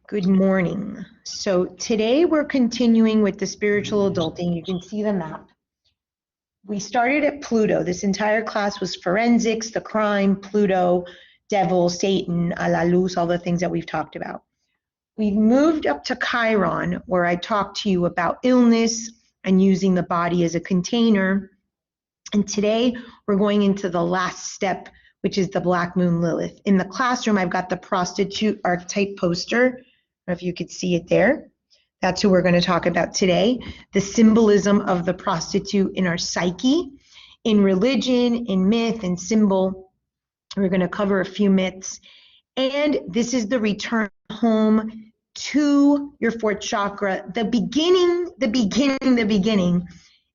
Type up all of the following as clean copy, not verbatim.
Good morning. So today we're continuing with the spiritual adulting. You can see the map. We started at Pluto. This entire class was forensics, the crime, Pluto, devil, Satan, a la luz, all the things that we've talked about. We've moved up to Chiron, where I talked to you about illness and using the body as a container. And today we're going into the last step, which is the Black Moon Lilith. In the classroom, I've got the prostitute archetype poster. I don't know if you could see it there. That's who we're going to talk about today. The symbolism of the prostitute in our psyche, in religion, in myth, and symbol. We're going to cover a few myths. And this is the return home to your fourth chakra, the beginning.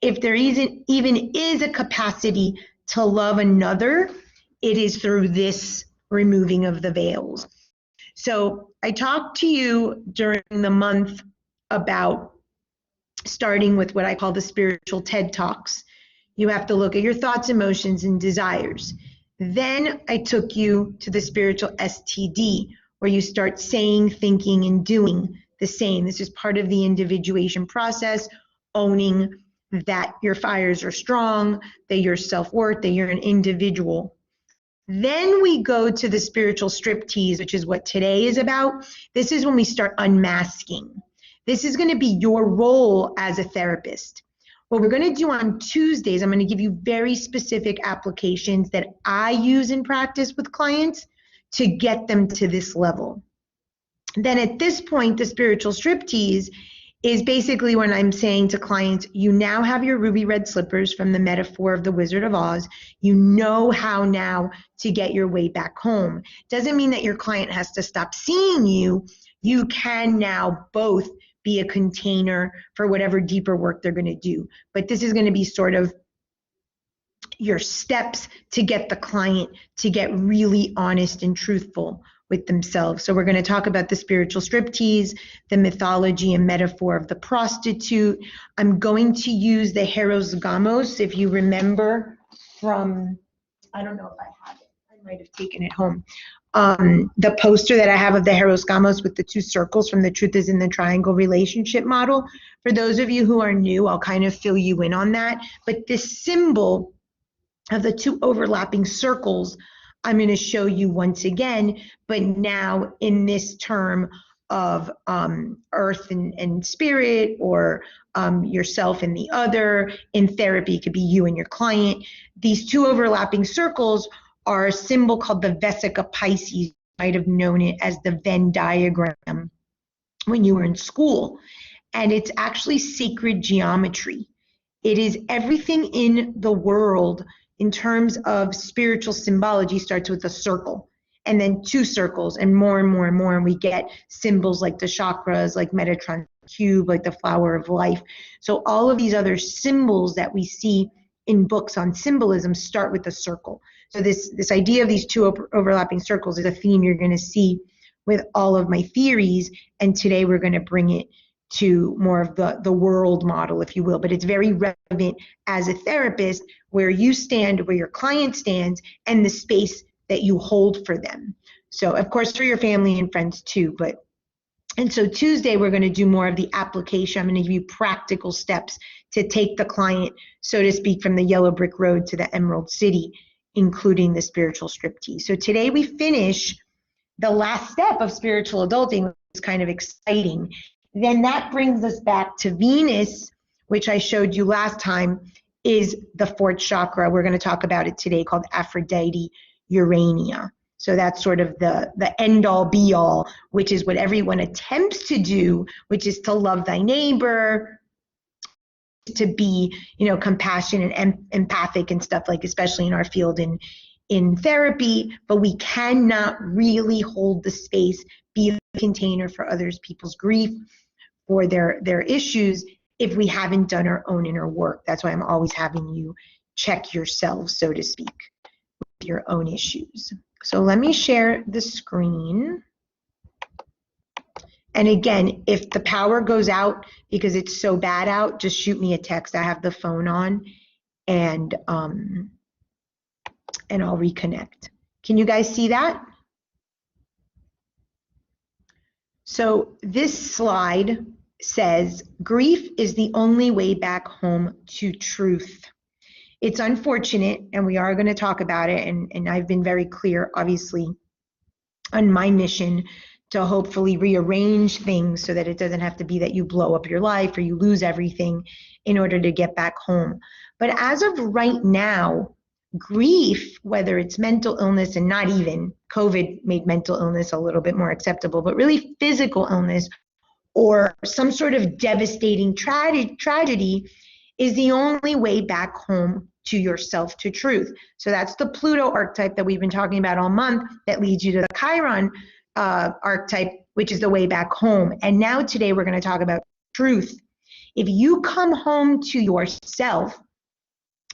If there even is a capacity to love another, it is through this removing of the veils. So I talked to you during the month about starting with what I call the spiritual TED Talks. You have to look at your thoughts, emotions, and desires. Then I took you to the spiritual STD, where you start saying, thinking, and doing the same. This is part of the individuation process, owning that your fires are strong, that you're self-worth, that you're an individual. Then we go to the spiritual striptease, which is what today is about. This is when we start unmasking. This is going to be your role as a therapist. What we're going to do on Tuesdays, I'm going to give you very specific applications that I use in practice with clients to get them to this level. Then at this point, the spiritual striptease is basically when I'm saying to clients, you now have your ruby red slippers from the metaphor of the Wizard of Oz. You know how now to get your way back home. Doesn't mean that your client has to stop seeing you. You can now both be a container for whatever deeper work they're going to do. But this is going to be sort of your steps to get the client to get really honest and truthful with themselves. So we're going to talk about the spiritual striptease, the mythology and metaphor of the prostitute. I'm going to use the Heiros Gamos, if you remember from, I don't know if I have it, I might have taken it home. The poster that I have of the Heiros Gamos with the two circles from the Truth is in the Triangle relationship model. For those of you who are new, I'll kind of fill you in on that. But this symbol of the two overlapping circles, I'm going to show you once again, but now in this term of earth and spirit, or yourself and the other. In therapy, it could be you and your client. These two overlapping circles are a symbol called the Vesica Pisces. You might have known it as the Venn diagram when you were in school. And it's actually sacred geometry. It is everything in the world in terms of spiritual symbology starts with a circle, and then two circles, and more and more and more, and we get symbols like the chakras, like Metatron cube, like the flower of life. So all of these other symbols that we see in books on symbolism start with a circle. So this idea of these two overlapping circles is a theme you're going to see with all of my theories, and today we're going to bring it to more of the world model, if you will, but it's very relevant as a therapist, where you stand, where your client stands, and the space that you hold for them. So of course for your family and friends too, and so Tuesday we're going to do more of the application. I'm going to give you practical steps to take the client, so to speak, from the yellow brick road to the Emerald City, including the spiritual striptease. So today we finish the last step of spiritual adulting, which is kind of exciting. Then that brings us back to Venus, which I showed you last time is the fourth chakra. We're going to talk about it today, called Aphrodite Urania. So that's sort of the end all be all, which is what everyone attempts to do, which is to love thy neighbor, to be, compassionate and empathic and stuff, like, especially in our field in therapy. But we cannot really hold the space, be a container for others people's grief or their issues, if we haven't done our own inner work. That's why I'm always having you check yourselves, so to speak, with your own issues. So let me share the screen. And again, if the power goes out because it's so bad out, just shoot me a text. I have the phone on, and I'll reconnect. Can you guys see that? So this slide says, grief is the only way back home to truth. It's unfortunate, and we are going to talk about it, and I've been very clear, obviously, on my mission to hopefully rearrange things so that it doesn't have to be that you blow up your life or you lose everything in order to get back home. But as of right now, grief, whether it's mental illness, and not even COVID made mental illness a little bit more acceptable, but really physical illness or some sort of devastating tragedy is the only way back home to yourself, to truth. So that's the Pluto archetype that we've been talking about all month that leads you to the Chiron archetype, which is the way back home. And now today we're going to talk about truth. If you come home to yourself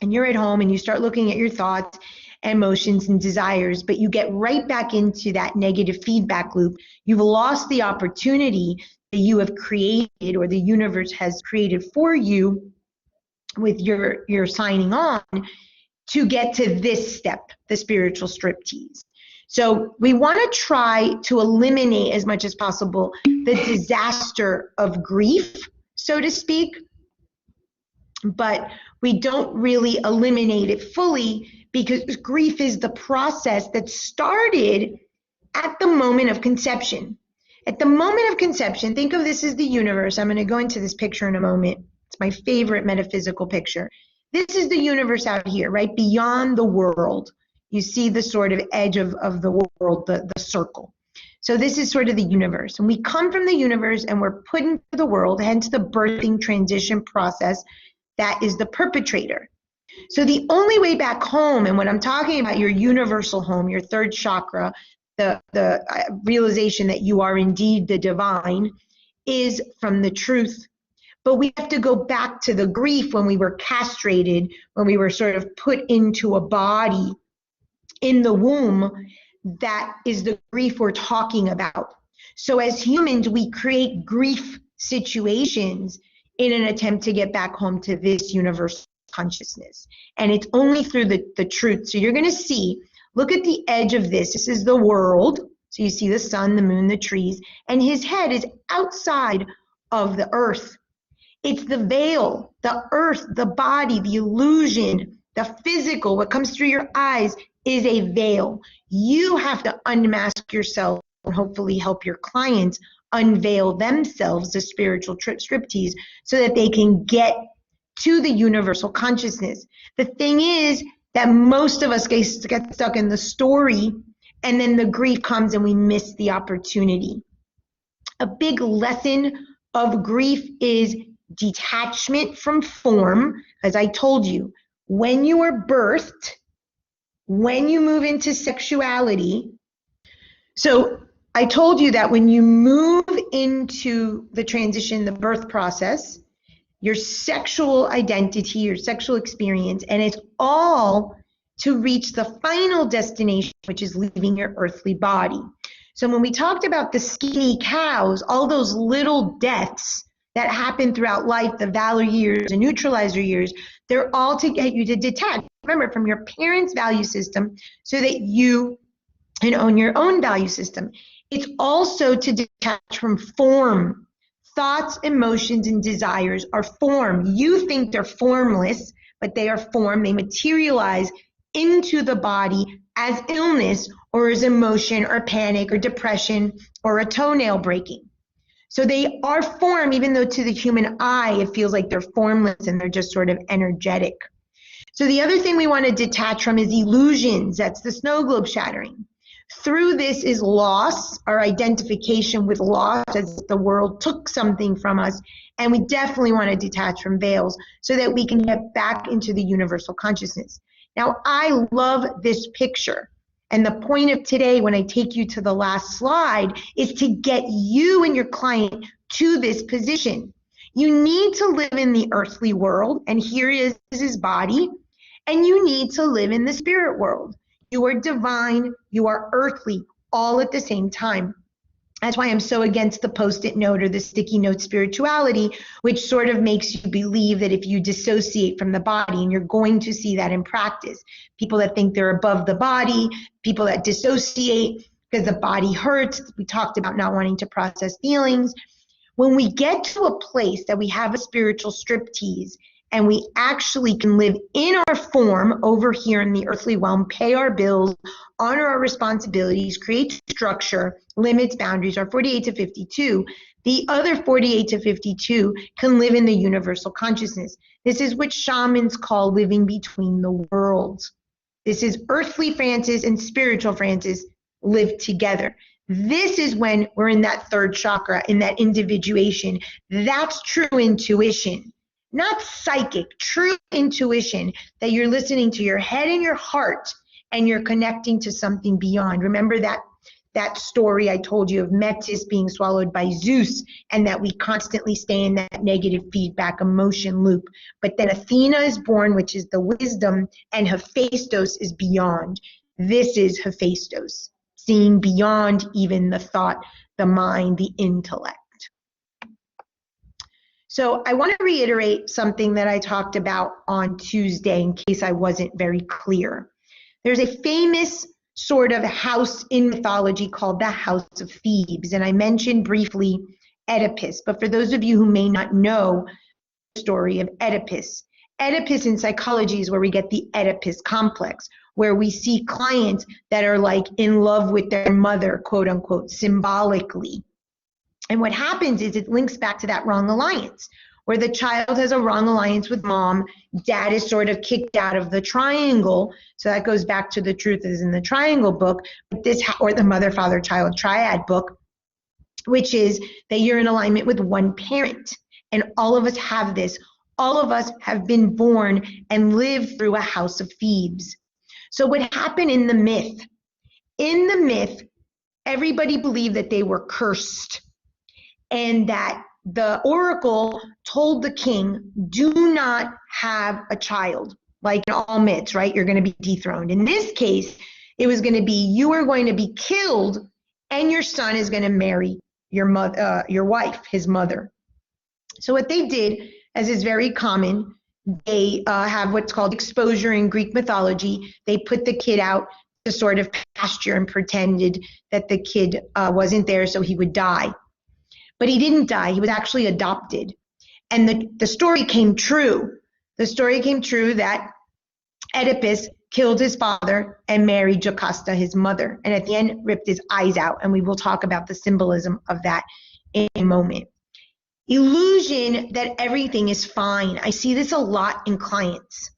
and you're at home and you start looking at your thoughts, emotions, and desires, but you get right back into that negative feedback loop, you've lost the opportunity that you have created or the universe has created for you with your signing on to get to this step, the spiritual striptease. So we want to try to eliminate as much as possible the disaster of grief, so to speak, but we don't really eliminate it fully because grief is the process that started at the moment of conception. At the moment of conception, think of this as the universe. I'm going to go into this picture in a moment. It's my favorite metaphysical picture. This is the universe out here, right? Beyond the world. You see the sort of edge of the world, the circle. So this is sort of the universe. And we come from the universe and we're put into the world, hence the birthing transition process that is the perpetrator. So the only way back home, and when I'm talking about your universal home, your third chakra, the realization that you are indeed the divine, is from the truth. But we have to go back to the grief when we were castrated, when we were sort of put into a body in the womb. That is the grief we're talking about. So as humans, we create grief situations in an attempt to get back home to this universal consciousness. And it's only through the truth. So you're going to see, look at the edge of this. This is the world. So you see the sun, the moon, the trees, and his head is outside of the earth. It's the veil, the earth, the body, the illusion, the physical, what comes through your eyes is a veil. You have to unmask yourself and hopefully help your clients unveil themselves, the spiritual striptease, so that they can get to the universal consciousness. The thing is that most of us get stuck in the story, and then the grief comes and we miss the opportunity. A big lesson of grief is detachment from form. As I told you, when you are birthed, when you move into sexuality, so I told you that when you move into the transition, the birth process, your sexual identity, your sexual experience, and it's all to reach the final destination, which is leaving your earthly body. So when we talked about the skinny cows, all those little deaths that happen throughout life, the valor years, the neutralizer years, they're all to get you to detach. Remember, from your parents' value system so that you can own your own value system. It's also to detach from form. Thoughts, emotions, and desires are form. You think they're formless, but they are form. They materialize into the body as illness or as emotion or panic or depression or a toenail breaking. So they are form, even though to the human eye it feels like they're formless and they're just sort of energetic. So the other thing we want to detach from is illusions. That's the snow globe shattering. Through this is loss, our identification with loss, as the world took something from us. And we definitely want to detach from veils so that we can get back into the universal consciousness. Now, I love this picture. And the point of today, when I take you to the last slide, is to get you and your client to this position. You need to live in the earthly world, and here is his body, and you need to live in the spirit world. You are divine, you are earthly, all at the same time. That's why I'm so against the post-it note or the sticky note spirituality, which sort of makes you believe that if you dissociate from the body, and you're going to see that in practice. People that think they're above the body, people that dissociate, because the body hurts. We talked about not wanting to process feelings. When we get to a place that we have a spiritual striptease and we actually can live in our form over here in the earthly realm, pay our bills, honor our responsibilities, create structure, limits, boundaries, our 48 to 52, the other 48 to 52 can live in the universal consciousness. This is what shamans call living between the worlds. This is earthly Francis and spiritual Francis live together. This is when we're in that third chakra, in that individuation. That's true intuition, not psychic, true intuition, that you're listening to your head and your heart and you're connecting to something beyond. Remember that story I told you of Metis being swallowed by Zeus, and that we constantly stay in that negative feedback emotion loop. But then Athena is born, which is the wisdom, and Hephaestus is beyond. This is Hephaestus, seeing beyond even the thought, the mind, the intellect. So I want to reiterate something that I talked about on Tuesday in case I wasn't very clear. There's a famous sort of house in mythology called the House of Thebes, and I mentioned briefly Oedipus, but for those of you who may not know the story of Oedipus, Oedipus in psychology is where we get the Oedipus complex, where we see clients that are like in love with their mother, quote unquote, symbolically. And what happens is it links back to that wrong alliance, where the child has a wrong alliance with mom, dad is sort of kicked out of the triangle. So that goes back to the Truth is in the Triangle book, or the Mother, Father, Child Triad book, which is that you're in alignment with one parent. And all of us have this. All of us have been born and lived through a house of Thebes. So what happened in the myth? In the myth, everybody believed that they were cursed, and that the oracle told the king, do not have a child. Like in all myths, right? You're going to be dethroned. In this case, it was going to be, you are going to be killed and your son is going to marry your mother, your wife, his mother. So what they did, as is very common, they have what's called exposure in Greek mythology. They put the kid out to sort of pasture and pretended that the kid wasn't there so he would die. But he didn't die. He was actually adopted. And the story came true. The story came true that Oedipus killed his father and married Jocasta, his mother, and at the end ripped his eyes out. And we will talk about the symbolism of that in a moment. Illusion that everything is fine. I see this a lot in clients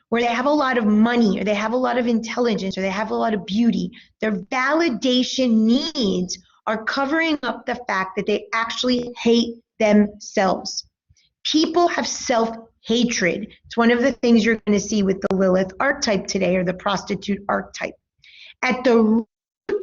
where they have a lot of money, or they have a lot of intelligence, or they have a lot of beauty. Their validation needs are covering up the fact that they actually hate themselves. People have self-hatred. It's one of the things you're going to see with the Lilith archetype today, or the prostitute archetype. At the root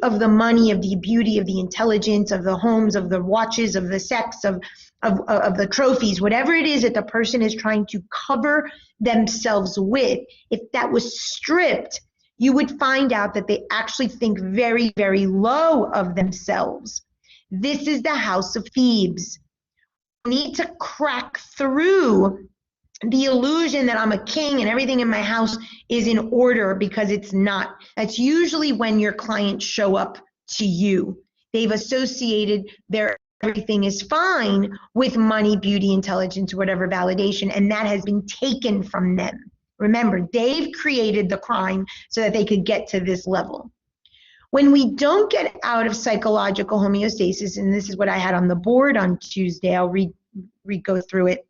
of the money, of the beauty, of the intelligence, of the homes, of the watches, of the sex, of the trophies, whatever it is that the person is trying to cover themselves with, if that was stripped, you would find out that they actually think very, very low of themselves. This is the House of Thebes. You need to crack through the illusion that I'm a king and everything in my house is in order, because it's not. That's usually when your clients show up to you. They've associated their everything is fine with money, beauty, intelligence, whatever validation, and that has been taken from them. Remember, they've created the crime so that they could get to this level. When we don't get out of psychological homeostasis, and this is what I had on the board on Tuesday, I'll go through it,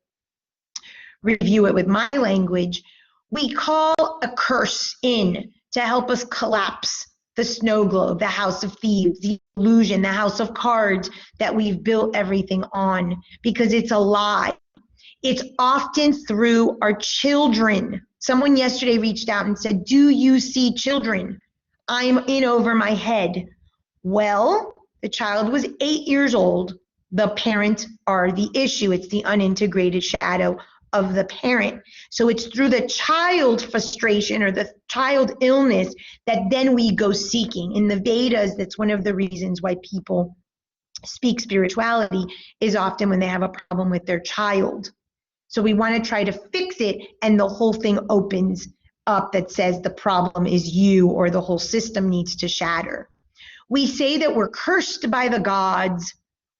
review it with my language, we call a curse in to help us collapse the snow globe, the House of Thebes, the illusion, the house of cards that we've built everything on, because it's a lie. It's often through our children. Someone yesterday reached out and said, do you see children? I'm in over my head. Well, the child was 8 years old. The parents are the issue. It's the unintegrated shadow of the parent. So it's through the child frustration or the child illness that then we go seeking. In the Vedas, that's one of the reasons why people speak spirituality, is often when they have a problem with their child. So we want to try to fix it, and the whole thing opens up that says the problem is you, or the whole system needs to shatter. We say that we're cursed by the gods,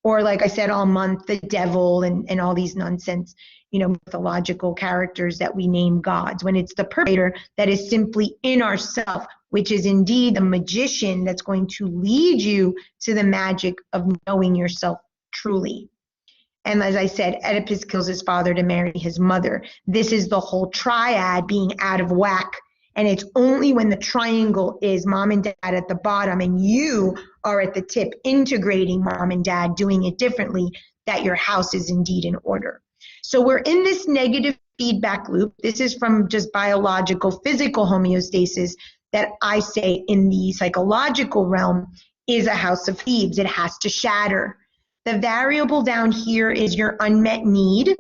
or like I said all month, the devil and all these nonsense, mythological characters that we name gods, when it's the perpetrator that is simply in ourself, which is indeed the magician that's going to lead you to the magic of knowing yourself truly. And as I said, Oedipus kills his father to marry his mother. This is the whole triad being out of whack. And it's only when the triangle is mom and dad at the bottom and you are at the tip integrating mom and dad, doing it differently, that your house is indeed in order. So we're in this negative feedback loop. This is from just biological, physical homeostasis that I say in the psychological realm is a house of Thebes. It has to shatter. The variable down here is your unmet need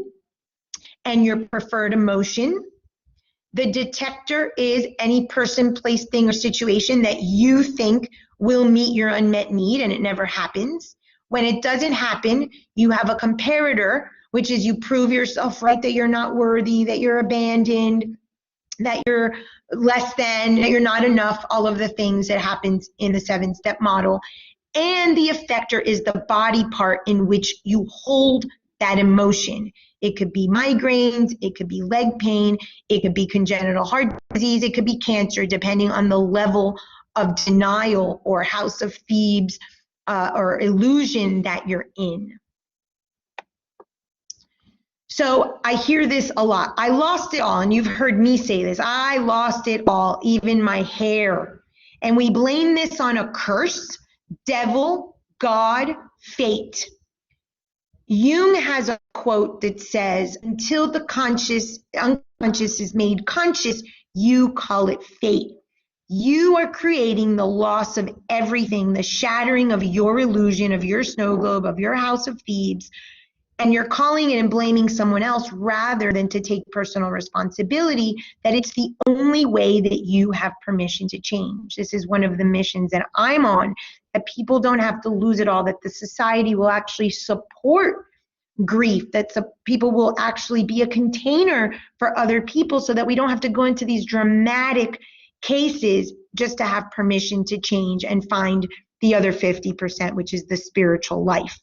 and your preferred emotion. The detector is any person, place, thing, or situation that you think will meet your unmet need, and it never happens. When it doesn't happen, you have a comparator, which is you prove yourself right, that you're not worthy, that you're abandoned, that you're less than, that you're not enough, all of the things that happens in the 7-step model. And the effector is the body part in which you hold that emotion. It could be migraines, it could be leg pain, it could be congenital heart disease, it could be cancer, depending on the level of denial or house of Thebes or illusion that you're in. So I hear this a lot. I lost it all, and you've heard me say this. I lost it all, even my hair. And we blame this on a curse, devil, God, fate. Jung has a quote that says, until the unconscious is made conscious, you call it fate. You are creating the loss of everything, the shattering of your illusion, of your snow globe, of your house of Thebes, and you're calling it and blaming someone else rather than to take personal responsibility that it's the only way that you have permission to change. This is one of the missions that I'm on, that people don't have to lose it all, that the society will actually support grief, that people will actually be a container for other people so that we don't have to go into these dramatic cases just to have permission to change and find the other 50%, which is the spiritual life.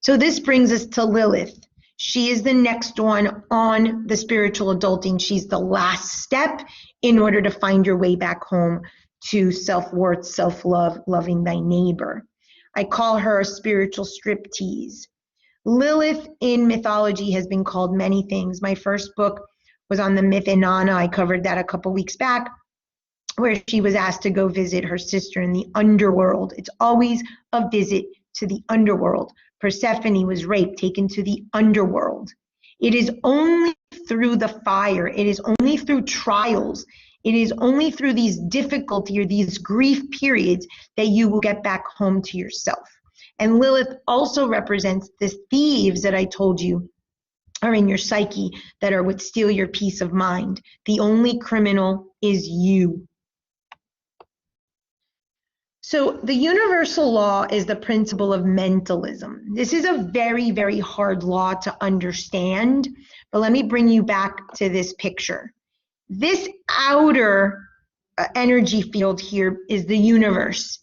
So this brings us to Lilith. She is the next one on the spiritual adulting. She's the last step in order to find your way back home to self-worth, self-love, loving thy neighbor. I call her a spiritual striptease. Lilith in mythology has been called many things. My first book was on the myth Inanna. I covered that a couple weeks back, where she was asked to go visit her sister in the underworld. It's always a visit to the underworld. Persephone was raped, taken to the underworld. It is only through the fire, it is only through trials, it is only through these difficulty or these grief periods that you will get back home to yourself. And Lilith also represents the thieves that I told you are in your psyche, that are what steal your peace of mind. The only criminal is you. So the universal law is the principle of mentalism. This is a very, very hard law to understand, but let me bring you back to this picture. This outer energy field here is the universe.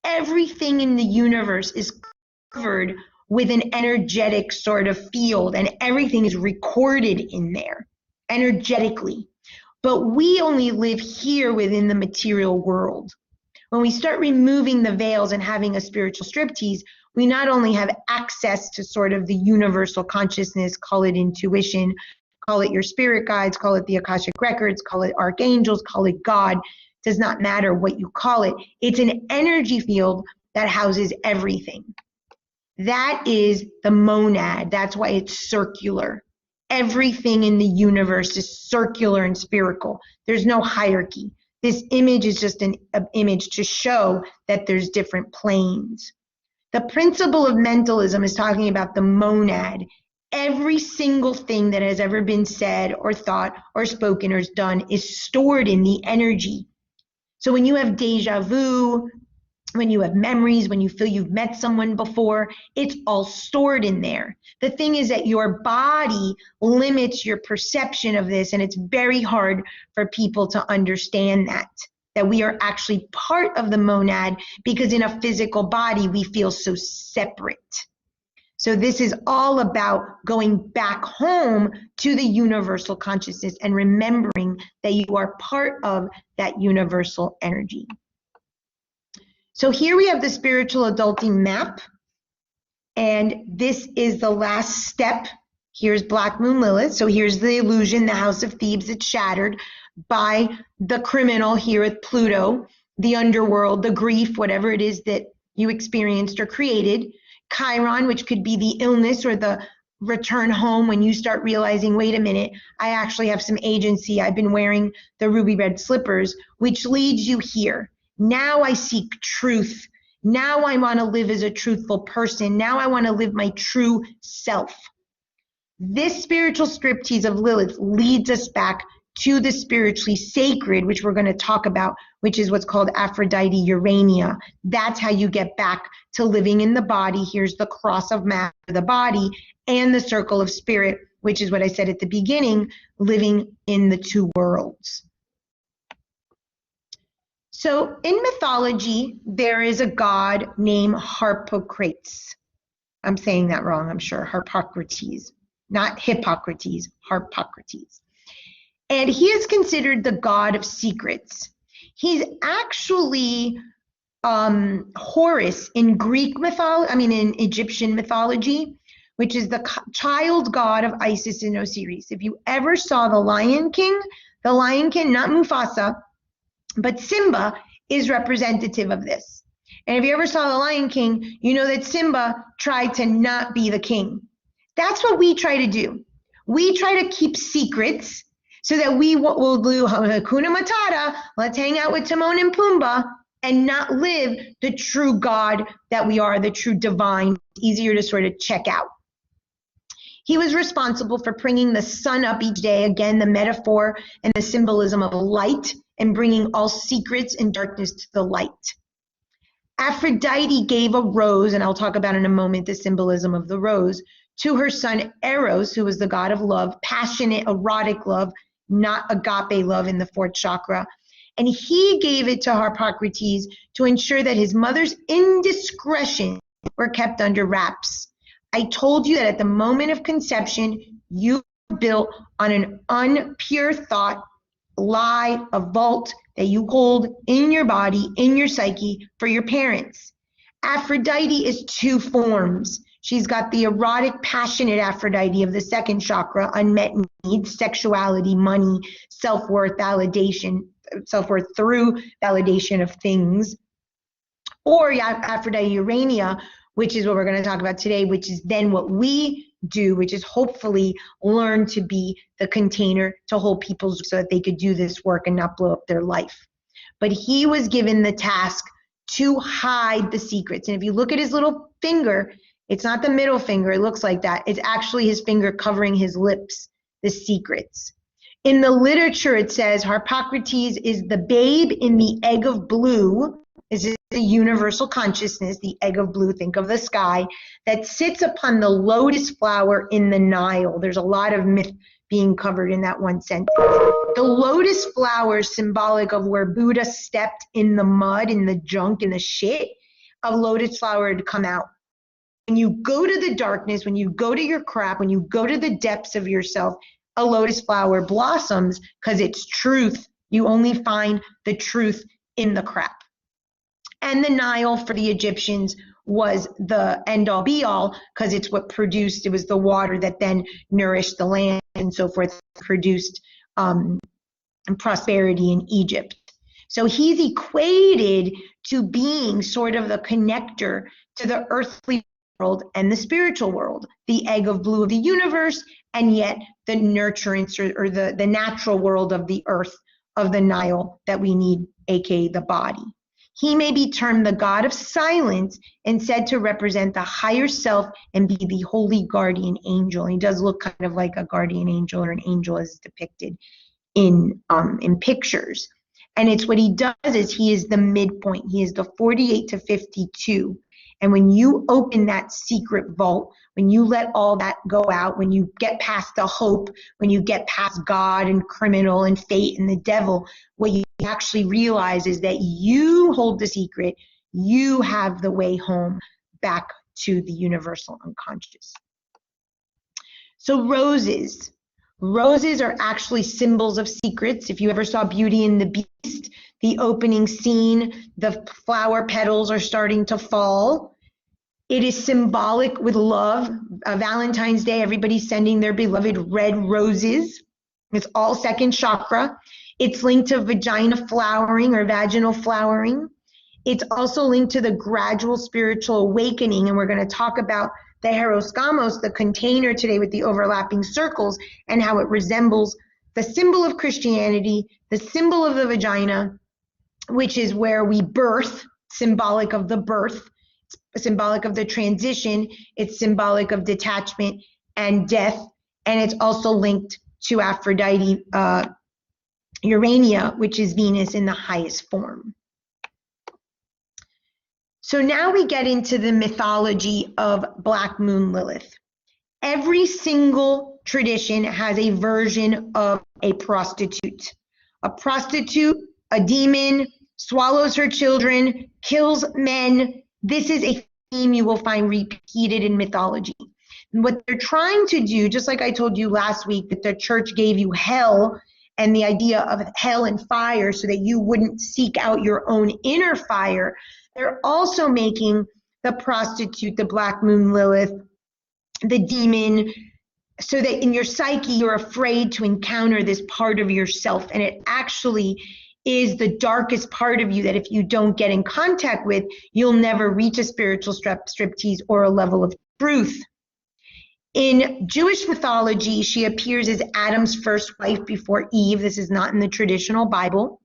Everything in the universe is covered with an energetic sort of field, and everything is recorded in there energetically. But we only live here within the material world. When we start removing the veils and having a spiritual striptease, we not only have access to sort of the universal consciousness, call it intuition, call it your spirit guides, call it the Akashic records, call it archangels, call it God, does not matter what you call it. It's an energy field that houses everything. That is the monad. That's why it's circular. Everything in the universe is circular and spherical. There's no hierarchy. This image is just an image to show that there's different planes. The principle of mentalism is talking about the monad. Every single thing that has ever been said or thought or spoken or done is stored in the energy. So when you have deja vu, when you have memories, when you feel you've met someone before, it's all stored in there. The thing is that your body limits your perception of this, and it's very hard for people to understand that. that we are actually part of the monad, because in a physical body, we feel so separate. So this is all about going back home to the universal consciousness and remembering that you are part of that universal energy. So here we have the spiritual adulting map. And this is the last step. Here's Black Moon Lilith. So here's the illusion, the house of Thebes that's shattered by the criminal here at Pluto, the underworld, the grief, whatever it is that you experienced or created. Chiron, which could be the illness or the return home when you start realizing, wait a minute, I actually have some agency. I've been wearing the ruby red slippers, which leads you here. Now I seek truth. Now I want to live as a truthful person. Now I want to live my true self. This spiritual striptease of Lilith leads us back to the spiritually sacred, which we're going to talk about, which is what's called Aphrodite Urania. That's how you get back to living in the body. Here's the cross of matter, the body, and the circle of spirit, which is what I said at the beginning, living in the two worlds. So in mythology, there is a god named Harpocrates. I'm saying that wrong, I'm sure. Harpocrates, not Hippocrates, Harpocrates. And he is considered the god of secrets. He's actually Horus in Greek mythology, in Egyptian mythology, which is the child god of Isis and Osiris. If you ever saw The Lion King, not Mufasa, but Simba is representative of this. And if you ever saw The Lion King, you know that Simba tried to not be the king. That's what we try to do. We try to keep secrets so that we will do Hakuna Matata, let's hang out with Timon and Pumbaa, and not live the true God that we are, the true divine. It's easier to sort of check out. He was responsible for bringing the sun up each day, again, the metaphor and the symbolism of light, and bringing all secrets and darkness to the light. Aphrodite gave a rose, and I'll talk about in a moment the symbolism of the rose, to her son Eros, who was the god of love, passionate, erotic love, not agape love in the fourth chakra. And he gave it to Harpocrates to ensure that his mother's indiscretions were kept under wraps. I told you that at the moment of conception, you were built on an unpure thought, lie, a vault that you hold in your body, in your psyche, for your parents. Aphrodite is two forms. She's got the erotic, passionate Aphrodite of the second chakra, unmet needs, sexuality, money, self-worth, validation, self-worth through validation of things. Or Aphrodite Urania, which is what we're going to talk about today, which is then what we do, which is hopefully learn to be the container to hold people so that they could do this work and not blow up their life. But he was given the task to hide the secrets. And if you look at his little finger, it's not the middle finger, it looks like that. It's actually his finger covering his lips, the secrets. In the literature, it says Harpocrates is the babe in the egg of blue. This is the universal consciousness, the egg of blue, think of the sky, that sits upon the lotus flower in the Nile. There's a lot of myth being covered in that one sentence. The lotus flower is symbolic of where Buddha stepped in the mud, in the junk, in the shit of lotus flower to come out. When you go to the darkness, when you go to your crap, when you go to the depths of yourself, a lotus flower blossoms because it's truth. You only find the truth in the crap. And the Nile for the Egyptians was the end-all be-all because it's what produced, it was the water that then nourished the land and so forth, produced prosperity in Egypt. So he's equated to being sort of the connector to the earthly world and the spiritual world, the egg of blue of the universe, and yet the nurturance or the natural world of the earth, of the Nile that we need, aka the body. He may be termed the god of silence and said to represent the higher self and be the holy guardian angel. He does look kind of like a guardian angel or an angel as depicted in pictures. And it's what he does is he is the midpoint. He is the 48 to 52. And when you open that secret vault, when you let all that go out, when you get past the hope, when you get past God and criminal and fate and the devil, what you actually realizes that you hold the secret. You have the way home back to the universal unconscious. So roses. Roses are actually symbols of secrets. If you ever saw Beauty and the Beast, the opening scene, the flower petals are starting to fall. It is symbolic with love. Valentine's Day, everybody's sending their beloved red roses. It's all second chakra. It's linked to vagina flowering or vaginal flowering. It's also linked to the gradual spiritual awakening, and we're going to talk about the Heiros Gamos, the container today with the overlapping circles, and how it resembles the symbol of Christianity, the symbol of the vagina, which is where we birth, symbolic of the birth, symbolic of the transition, it's symbolic of detachment and death, and it's also linked to Aphrodite Urania, which is Venus in the highest form. So now we get into the mythology of Black Moon Lilith. Every single tradition has a version of a prostitute. A prostitute, a demon, swallows her children, kills men. This is a theme you will find repeated in mythology. And what they're trying to do, just like I told you last week, that the church gave you hell and the idea of hell and fire so that you wouldn't seek out your own inner fire, they're also making the prostitute, the Black Moon Lilith, the demon, so that in your psyche, you're afraid to encounter this part of yourself. And it actually is the darkest part of you that if you don't get in contact with, you'll never reach a spiritual striptease or a level of truth. In Jewish mythology, she appears as Adam's first wife before Eve. This is not in the traditional Bible.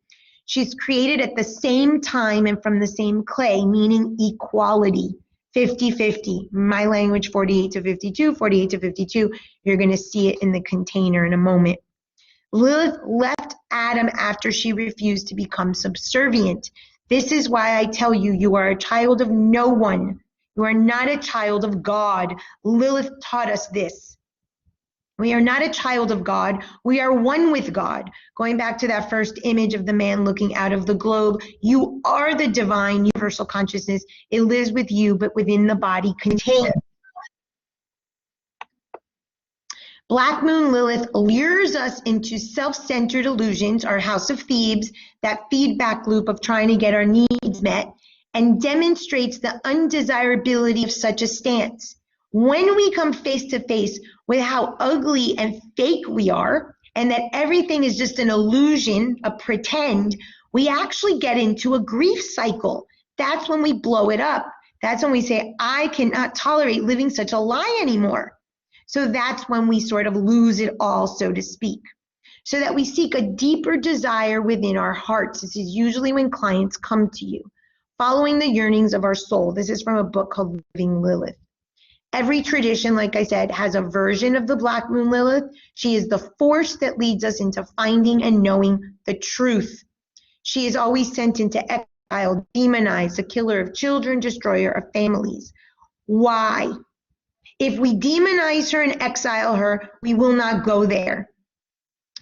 She's created at the same time and from the same clay, meaning equality, 50-50. My language, 48 to 52, 48 to 52. You're going to see it in the container in a moment. Lilith left Adam after she refused to become subservient. This is why I tell you, you are a child of no one. You are not a child of God. Lilith taught us this. We are not a child of God. We are one with God. Going back to that first image of the man looking out of the globe, you are the divine universal consciousness. It lives with you, but within the body contained. Black Moon Lilith lures us into self-centered illusions, our house of Thebes, that feedback loop of trying to get our needs met, and demonstrates the undesirability of such a stance. When we come face to face with how ugly and fake we are, and that everything is just an illusion, a pretend, we actually get into a grief cycle. That's when we blow it up. That's when we say, I cannot tolerate living such a lie anymore. So that's when we sort of lose it all, so to speak. So that we seek a deeper desire within our hearts. This is usually when clients come to you, following the yearnings of our soul. This is from a book called Living Lilith. Every tradition, like I said, has a version of the Black Moon Lilith. She is the force that leads us into finding and knowing the truth. She is always sent into exile, demonized, a killer of children, destroyer of families. Why? If we demonize her and exile her, we will not go there.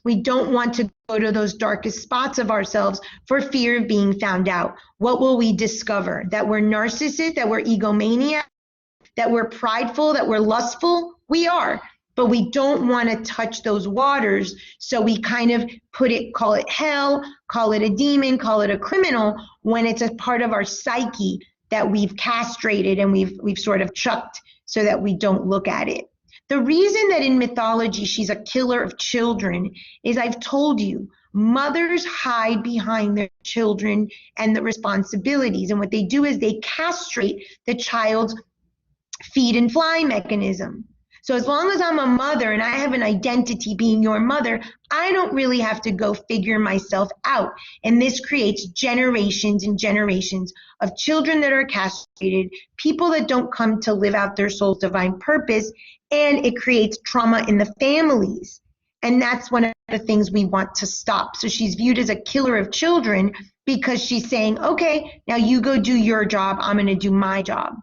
We don't want to go to those darkest spots of ourselves for fear of being found out. What will we discover? That we're narcissists, that we're egomaniacs, that we're prideful, that we're lustful? We are, but we don't want to touch those waters. So we kind of call it hell, call it a demon, call it a criminal, when it's a part of our psyche that we've castrated and we've sort of chucked so that we don't look at it. The reason that in mythology she's a killer of children is, I've told you, mothers hide behind their children and the responsibilities. And what they do is they castrate the child's feed and fly mechanism. So as long as I'm a mother and I have an identity being your mother, I don't really have to go figure myself out. And this creates generations and generations of children that are castrated, people that don't come to live out their soul's divine purpose, and it creates trauma in the families. And that's one of the things we want to stop. So she's viewed as a killer of children because she's saying, okay, now you go do your job, I'm going to do my job.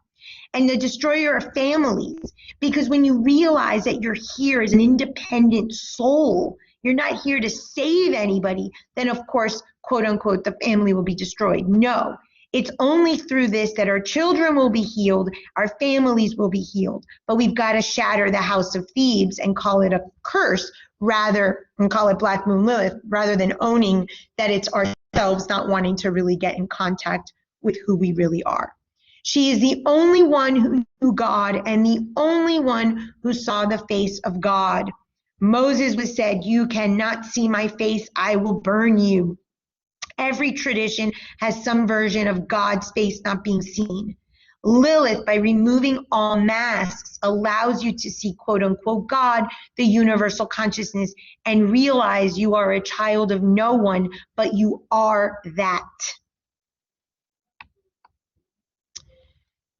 And the destroyer of families, because when you realize that you're here as an independent soul, you're not here to save anybody, then of course, quote unquote, the family will be destroyed. No, it's only through this that our children will be healed, our families will be healed. But we've got to shatter the house of Thebes and call it a curse and call it Black Moon Lilith, rather than owning that it's ourselves not wanting to really get in contact with who we really are. She is the only one who knew God and the only one who saw the face of God. Moses was said, "You cannot see my face, I will burn you." Every tradition has some version of God's face not being seen. Lilith, by removing all masks, allows you to see, quote unquote, God, the universal consciousness, and realize you are a child of no one, but you are that.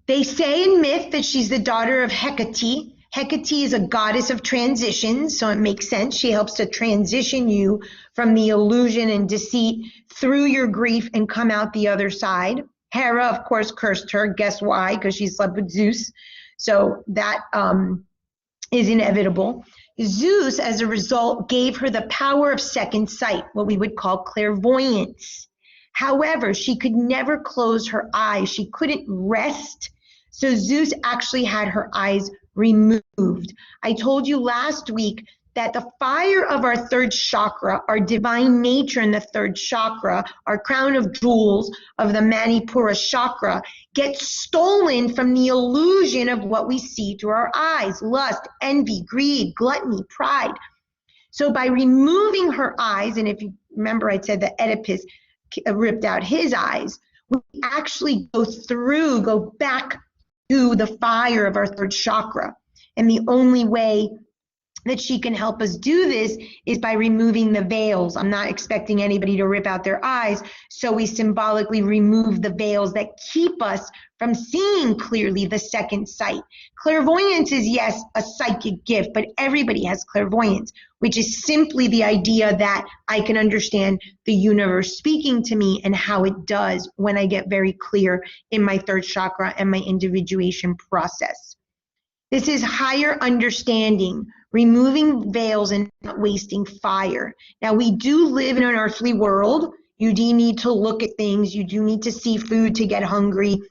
They say in myth that she's the daughter of Hecate. Hecate is a goddess of transitions, so it makes sense. She helps to transition you from the illusion and deceit through your grief and come out the other side. Hera, of course, cursed her. Guess why? Because she slept with Zeus. So that is inevitable. Zeus, as a result, gave her the power of second sight, what we would call clairvoyance. However, she could never close her eyes. She couldn't rest. So Zeus actually had her eyes removed. I told you last week that the fire of our third chakra, our divine nature in the third chakra, our crown of jewels of the Manipura chakra, gets stolen from the illusion of what we see through our eyes: lust, envy, greed, gluttony, pride. So by removing her eyes, and if you remember I said that Oedipus ripped out his eyes, we actually go back to the fire of our third chakra. And the only way that she can help us do this is by removing the veils. I'm not expecting anybody to rip out their eyes, so we symbolically remove the veils that keep us from seeing clearly the second sight. Clairvoyance is, yes, a psychic gift, but everybody has clairvoyance, which is simply the idea that I can understand the universe speaking to me and how it does when I get very clear in my third chakra and my individuation process. This is higher understanding, removing veils and not wasting fire. Now, we do live in an earthly world. You do need to look at things. You do need to see food to get hungry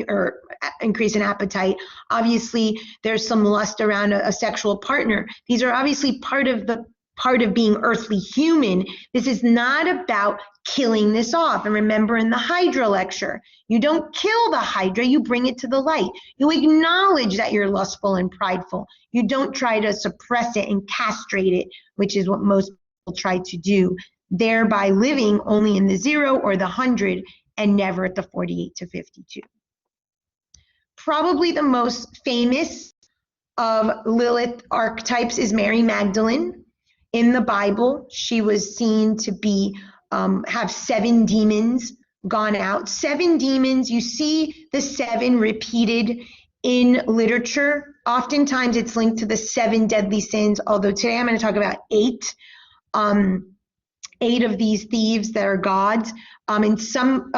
or increase in appetite. Obviously, there's some lust around a sexual partner. These are obviously part of being earthly human. This is not about killing this off. And remember in the Hydra lecture, you don't kill the Hydra, you bring it to the light. You acknowledge that you're lustful and prideful. You don't try to suppress it and castrate it, which is what most people try to do, thereby living only in the 0 or the 100 and never at the 48 to 52. Probably the most famous of Lilith archetypes is Mary Magdalene. In the Bible, she was seen to be have 7 demons gone out. 7 demons, you see the 7 repeated in literature. Oftentimes it's linked to the 7 deadly sins, although today I'm going to talk about 8. 8 of these thieves that are gods. In some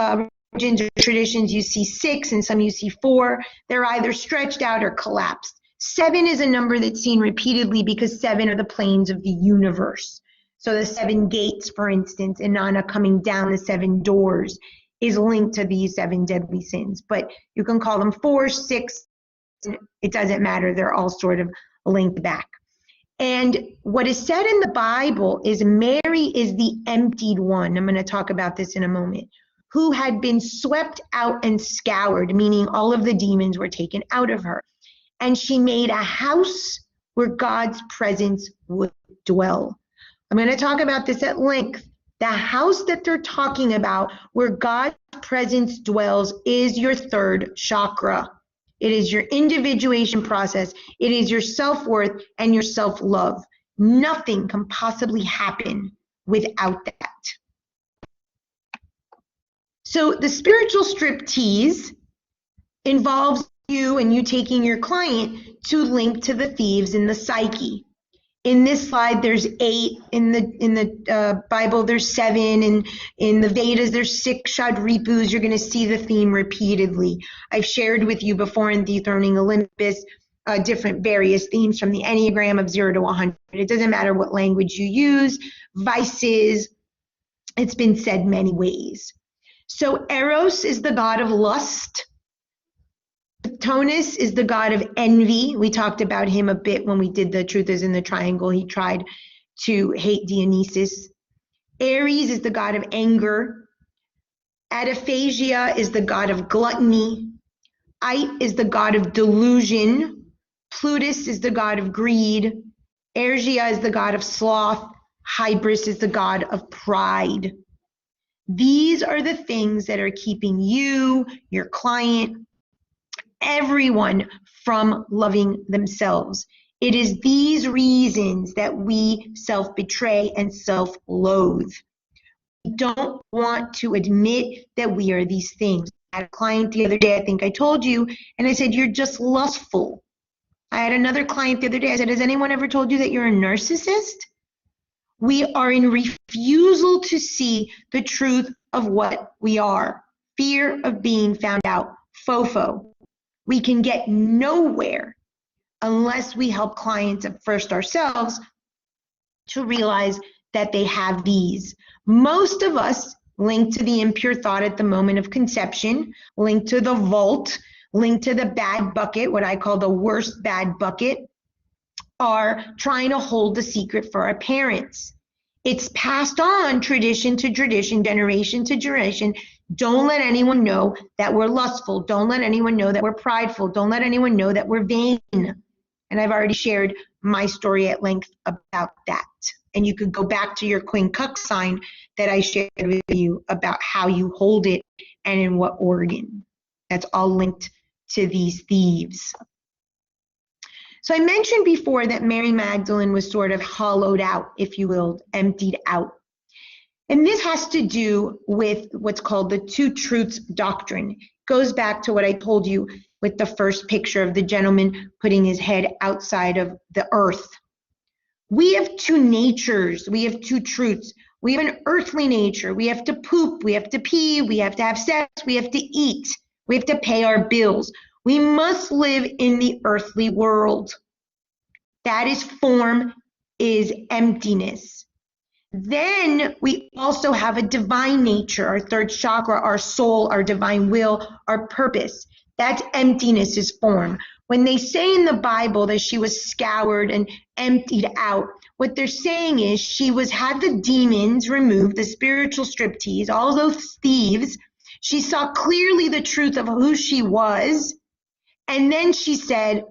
religions or traditions you see 6, and some you see 4. They're either stretched out or collapsed. 7 is a number that's seen repeatedly because 7 are the planes of the universe. So the 7 gates, for instance, Inanna coming down the 7 doors is linked to these 7 deadly sins. But you can call them 4, 6, it doesn't matter. They're all sort of linked back. And what is said in the Bible is Mary is the emptied one. I'm going to talk about this in a moment, who had been swept out and scoured, meaning all of the demons were taken out of her. And she made a house where God's presence would dwell. I'm going to talk about this at length. The house that they're talking about where God's presence dwells is your third chakra. It is your individuation process. It is your self-worth and your self-love. Nothing can possibly happen without that. So the spiritual striptease involves you and you taking your client to link to the thieves in the psyche. In this slide, there's 8. In the Bible, there's 7. And in the Vedas, there's 6 Shadripus. You're going to see the theme repeatedly. I've shared with you before in Dethroning Olympus different various themes from the Enneagram of 0 to 100. It doesn't matter what language you use, vices, it's been said many ways. So Eros is the god of lust. Tonus is the god of envy. We talked about him a bit when we did the Truth is in the Triangle. He tried to hate Dionysus. Aries is the god of anger. Adiphagia is the god of gluttony. Ite is the god of delusion. Plutus is the god of greed. Ergia is the god of sloth. Hybris is the god of pride. These are the things that are keeping you, your client, everyone from loving themselves. It is these reasons that we self-betray and self-loathe. We don't want to admit that we are these things. I had a client the other day, I think I told you, and I said, you're just lustful. I had another client the other day, I said, has anyone ever told you that you're a narcissist? We are in refusal to see the truth of what we are. Fear of being found out. FOFO. We can get nowhere unless we help clients at first ourselves to realize that they have these. Most of us linked to the impure thought at the moment of conception, linked to the vault, linked to the bad bucket, what I call the worst bad bucket, are trying to hold the secret for our parents. It's passed on tradition to tradition, generation to generation. Don't let anyone know that we're lustful. Don't let anyone know that we're prideful. Don't let anyone know that we're vain. And I've already shared my story at length about that. And you could go back to your Queen Cuck sign that I shared with you about how you hold it and in what organ. That's all linked to these thieves. So I mentioned before that Mary Magdalene was sort of hollowed out, if you will, emptied out. And this has to do with what's called the two truths doctrine. It goes back to what I told you with the first picture of the gentleman putting his head outside of the earth. We have two natures. We have two truths. We have an earthly nature. We have to poop. We have to pee. We have to have sex. We have to eat. We have to pay our bills. We must live in the earthly world. That is form, is emptiness. Then we also have a divine nature, our third chakra, our soul, our divine will, our purpose. That's emptiness is form. When they say in the Bible that she was scoured and emptied out, what they're saying is she had the demons removed, the spiritual striptease, all those thieves. She saw clearly the truth of who she was. And then she said,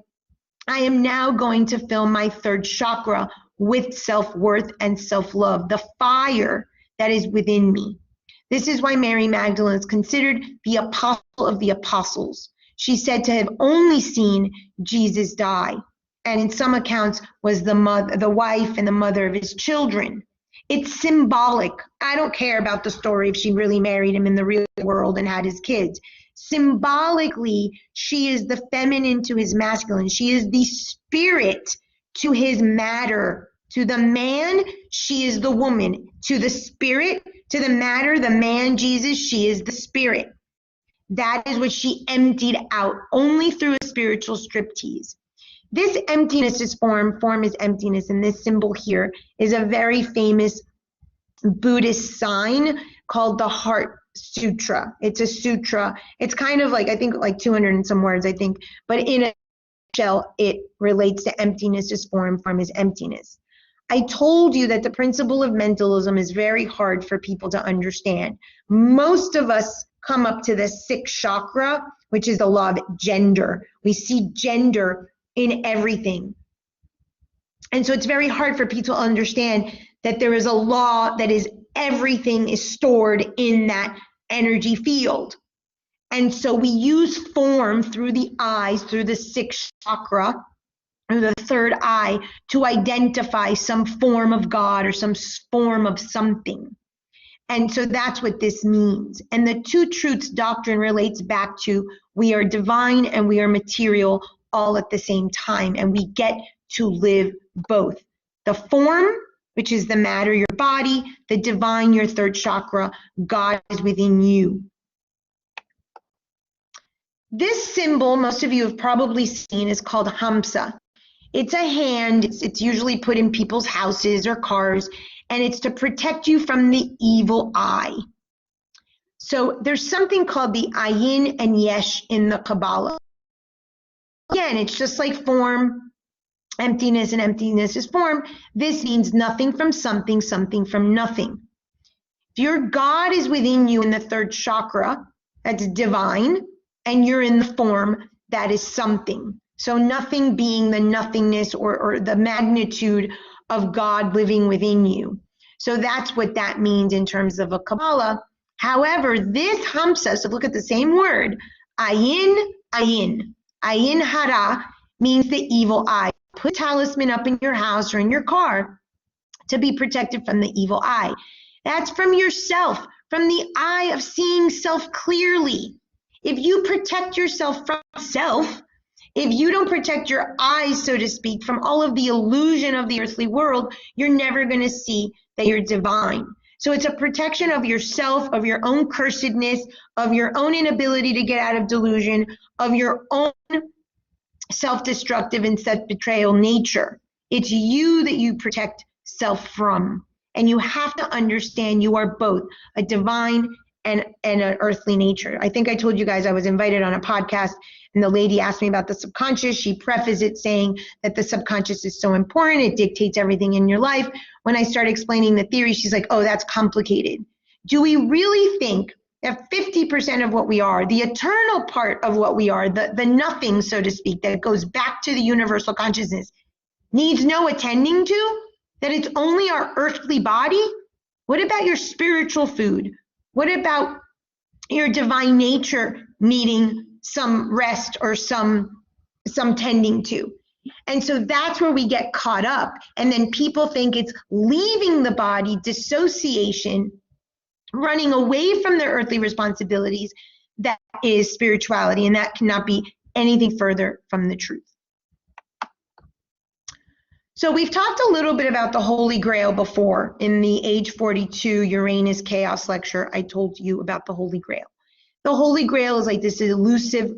I am now going to fill my third chakra with self-worth and self-love, the fire that is within me. This is why Mary Magdalene is considered the apostle of the apostles. She said to have only seen Jesus die, and in some accounts was the wife and the mother of his children. It's symbolic. I don't care about the story if she really married him in the real world and had his kids. Symbolically, she is the feminine to his masculine. She is the spirit to his matter. To the man, she is the woman. To the spirit, to the matter, the man, Jesus, she is the spirit. That is what she emptied out only through a spiritual striptease. This emptiness is form, form is emptiness, and this symbol here is a very famous Buddhist sign called the Heart Sutra. It's a sutra. It's kind of like, I think like 200 and some words, I think, but in a shell, it relates to emptiness is form, form is emptiness. I told you that the principle of mentalism is very hard for people to understand. Most of us come up to the sixth chakra, which is the law of gender. We see gender in everything. And so it's very hard for people to understand that there is a law that is everything is stored in that energy field. And so we use form through the eyes, through the sixth chakra, or the third eye, to identify some form of God or some form of something. And so that's what this means. And the two truths doctrine relates back to we are divine and we are material all at the same time. And we get to live both. The form, which is the matter, your body, the divine, your third chakra, God is within you. This symbol, most of you have probably seen, is called Hamsa. It's a hand. It's usually put in people's houses or cars, and it's to protect you from the evil eye. So there's something called the ayin and yesh in the Kabbalah. Again, it's just like form, emptiness, and emptiness is form. This means nothing from something, something from nothing. If your God is within you in the third chakra, that's divine, and you're in the form, that is something. So nothing being the nothingness or the magnitude of God living within you. So that's what that means in terms of a Kabbalah. However, this Hamsa, so look at the same word, ayin, ayin. Ayin hara means the evil eye. Put a talisman up in your house or in your car to be protected from the evil eye. That's from yourself, from the eye of seeing self clearly. If you protect yourself from self, if you don't protect your eyes, so to speak, from all of the illusion of the earthly world, you're never going to see that you're divine. So it's a protection of yourself, of your own cursedness, of your own inability to get out of delusion, of your own self-destructive and self-betrayal nature. It's you that you protect self from. And you have to understand you are both a divine and an earthly nature. I think I told you guys I was invited on a podcast and the lady asked me about the subconscious. She prefaced it saying that the subconscious is so important. It dictates everything in your life. When I started explaining the theory, she's like, oh, that's complicated. Do we really think that 50% of what we are, the eternal part of what we are, the nothing, so to speak, that goes back to the universal consciousness, needs no attending to? That it's only our earthly body? What about your spiritual food? What about your divine nature needing some rest or some tending to? And so that's where we get caught up. And then people think it's leaving the body, dissociation, running away from their earthly responsibilities, that is spirituality. And that cannot be anything further from the truth. So we've talked a little bit about the Holy Grail before. In the age 42 Uranus Chaos lecture, I told you about the Holy Grail. The Holy Grail is like this elusive,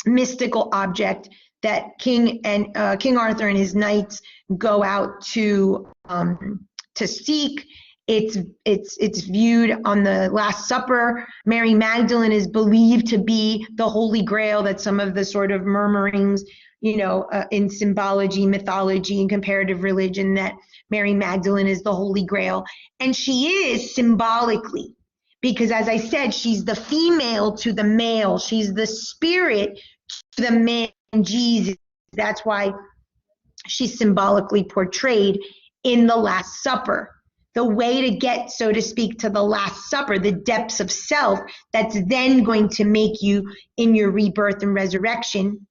mystical object that King Arthur and his knights go out to seek. It's viewed on the Last Supper. Mary Magdalene is believed to be the Holy Grail. That some of the sort of murmurings, in symbology, mythology, and comparative religion, that Mary Magdalene is the Holy Grail. And she is symbolically, because as I said, she's the female to the male. She's the spirit to the man, Jesus. That's why she's symbolically portrayed in the Last Supper. The way to get, so to speak, to the Last Supper, the depths of self, that's then going to make you in your rebirth and resurrection,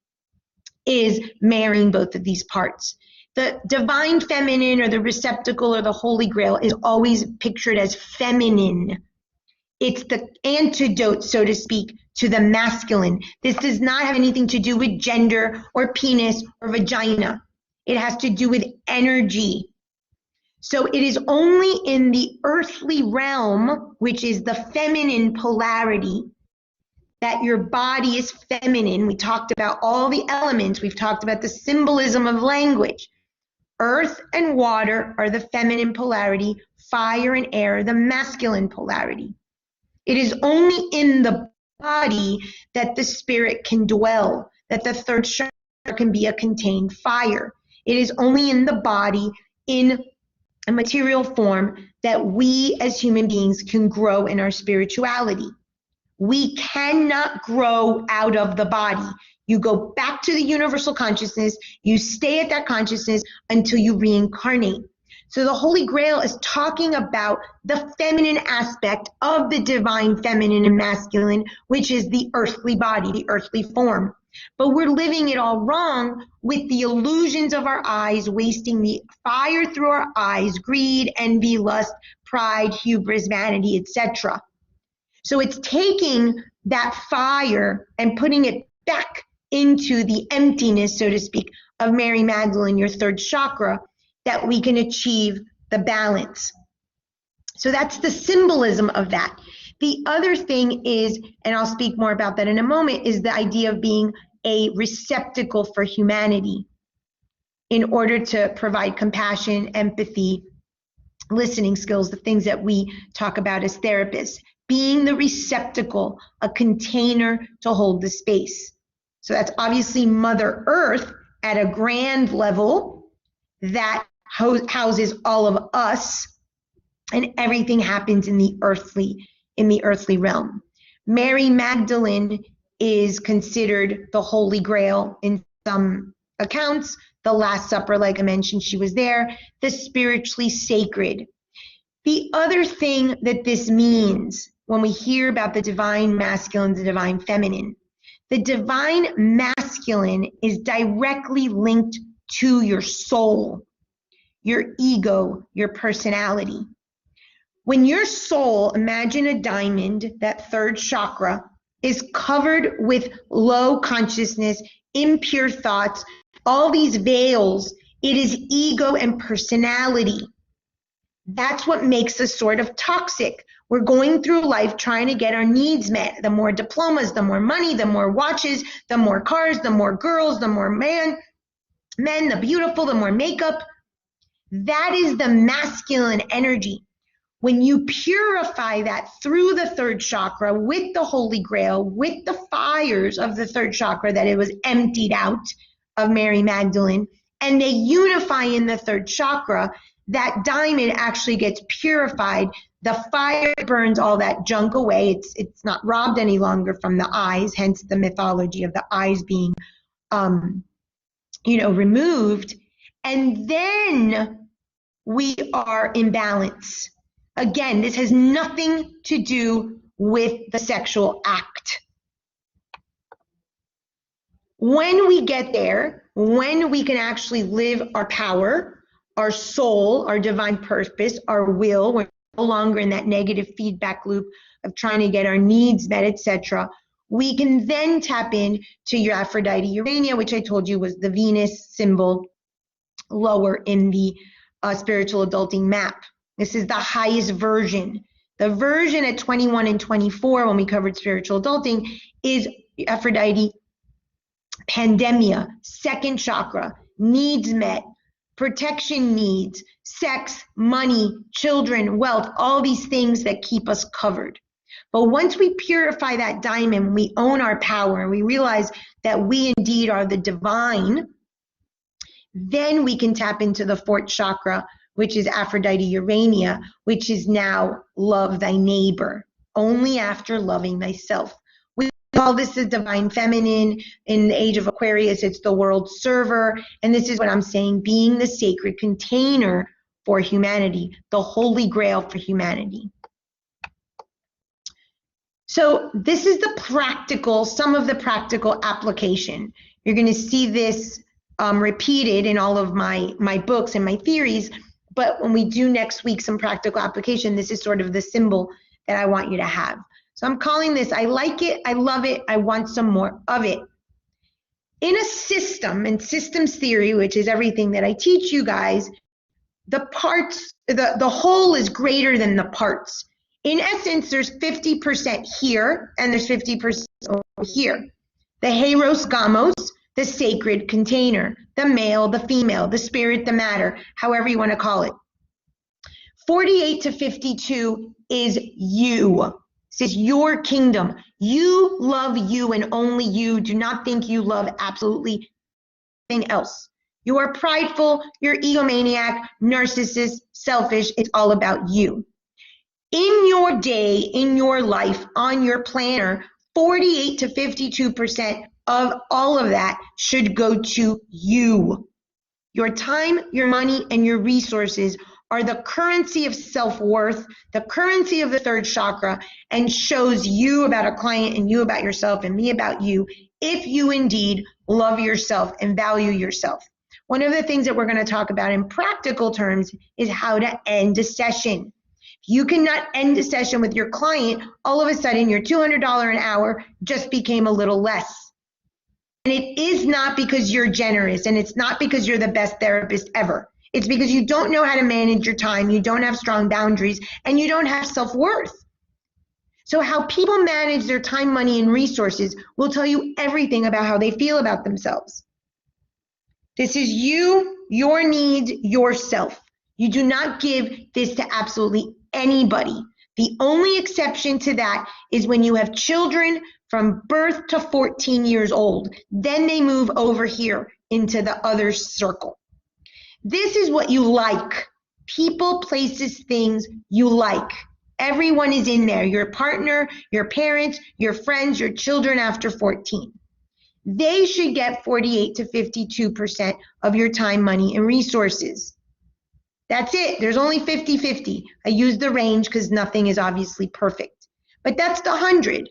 is marrying both of these parts. The divine feminine or the receptacle or the Holy Grail is always pictured as feminine. It's the antidote, so to speak, to the masculine. This does not have anything to do with gender or penis or vagina. It has to do with energy. So it is only in the earthly realm, which is the feminine polarity, that your body is feminine. We talked about all the elements. We've talked about the symbolism of language. Earth and water are the feminine polarity. Fire and air, the masculine polarity. It is only in the body that the spirit can dwell, that the third chakra can be a contained fire. It is only in the body, in a material form, that we as human beings can grow in our spirituality. We cannot grow out of the body. You go back to the universal consciousness, you stay at that consciousness until you reincarnate. So the Holy Grail is talking about the feminine aspect of the divine feminine and masculine, which is the earthly body, the earthly form. But we're living it all wrong with the illusions of our eyes, wasting the fire through our eyes, greed, envy, lust, pride, hubris, vanity, etc. So it's taking that fire and putting it back into the emptiness, so to speak, of Mary Magdalene, your third chakra, that we can achieve the balance. So that's the symbolism of that. The other thing is, and I'll speak more about that in a moment, is the idea of being a receptacle for humanity in order to provide compassion, empathy, listening skills, the things that we talk about as therapists. Being the receptacle, a container to hold the space. So that's obviously Mother Earth at a grand level that houses all of us, and everything happens in the earthly realm. Mary Magdalene is considered the Holy Grail in some accounts. The Last Supper, like I mentioned, she was there. The spiritually sacred. The other thing that this means when we hear about the divine masculine, the divine feminine, the divine masculine is directly linked to your soul, your ego, your personality. When your soul, imagine a diamond, that third chakra, is covered with low consciousness, impure thoughts, all these veils, it is ego and personality. That's what makes us sort of toxic. We're going through life trying to get our needs met. The more diplomas, the more money, the more watches, the more cars, the more girls, the more men, the beautiful, the more makeup. That is the masculine energy. When you purify that through the third chakra with the Holy Grail, with the fires of the third chakra that it was emptied out of Mary Magdalene, and they unify in the third chakra, that diamond actually gets purified. The fire burns all that junk away. It's not robbed any longer from the eyes, hence the mythology of the eyes being, removed. And then we are in balance. Again, this has nothing to do with the sexual act. When we get there, when we can actually live our power, our soul, our divine purpose, our will, we're no longer in that negative feedback loop of trying to get our needs met, etc. We can then tap into your Aphrodite Urania, which I told you was the Venus symbol lower in the spiritual adulting map. This is the highest version. The version at 21 and 24, when we covered spiritual adulting, is Aphrodite Pandemia, second chakra, needs met, protection needs, sex, money, children, wealth, all these things that keep us covered. But once we purify that diamond, we own our power, and we realize that we indeed are the divine, then we can tap into the fourth chakra, which is Aphrodite Urania, which is now love thy neighbor, only after loving thyself. We call this the divine feminine. In the age of Aquarius, it's the world server. And this is what I'm saying, being the sacred container for humanity, the Holy Grail for humanity. So this is the practical, some of the practical application. You're going to see this repeated in all of my books and my theories. But when we do next week some practical application, this is sort of the symbol that I want you to have. So I'm calling this, I like it, I love it, I want some more of it. In a system, and systems theory, which is everything that I teach you guys, the parts, the whole is greater than the parts. In essence, there's 50% here, and there's 50% over here. The Heiros Gamos, the sacred container, the male, the female, the spirit, the matter, however you want to call it. 48 to 52 is you. This is your kingdom. You love you and only you. Do not think you love absolutely anything else. You are prideful, you're egomaniac, narcissist, selfish. It's all about you. In your day, in your life, on your planner, 48 to 52% of all of that should go to you. Your time, your money, and your resources are the currency of self-worth, the currency of the third chakra, and shows you about a client and you about yourself and me about you, if you indeed love yourself and value yourself. One of the things that we're going to talk about in practical terms is how to end a session. If you cannot end a session with your client, all of a sudden your $200 an hour just became a little less. And it is not because you're generous, and it's not because you're the best therapist ever. It's because you don't know how to manage your time, you don't have strong boundaries, and you don't have self-worth. So how people manage their time, money, and resources will tell you everything about how they feel about themselves. This is you, your needs, yourself. You do not give this to absolutely anybody. The only exception to that is when you have children from birth to 14 years old. Then they move over here into the other circle. This is what you like. People, places, things you like. Everyone is in there. Your partner, your parents, your friends, your children after 14. They should get 48 to 52% of your time, money, and resources. That's it. There's only 50-50. I use the range because nothing is obviously perfect. But that's the 100.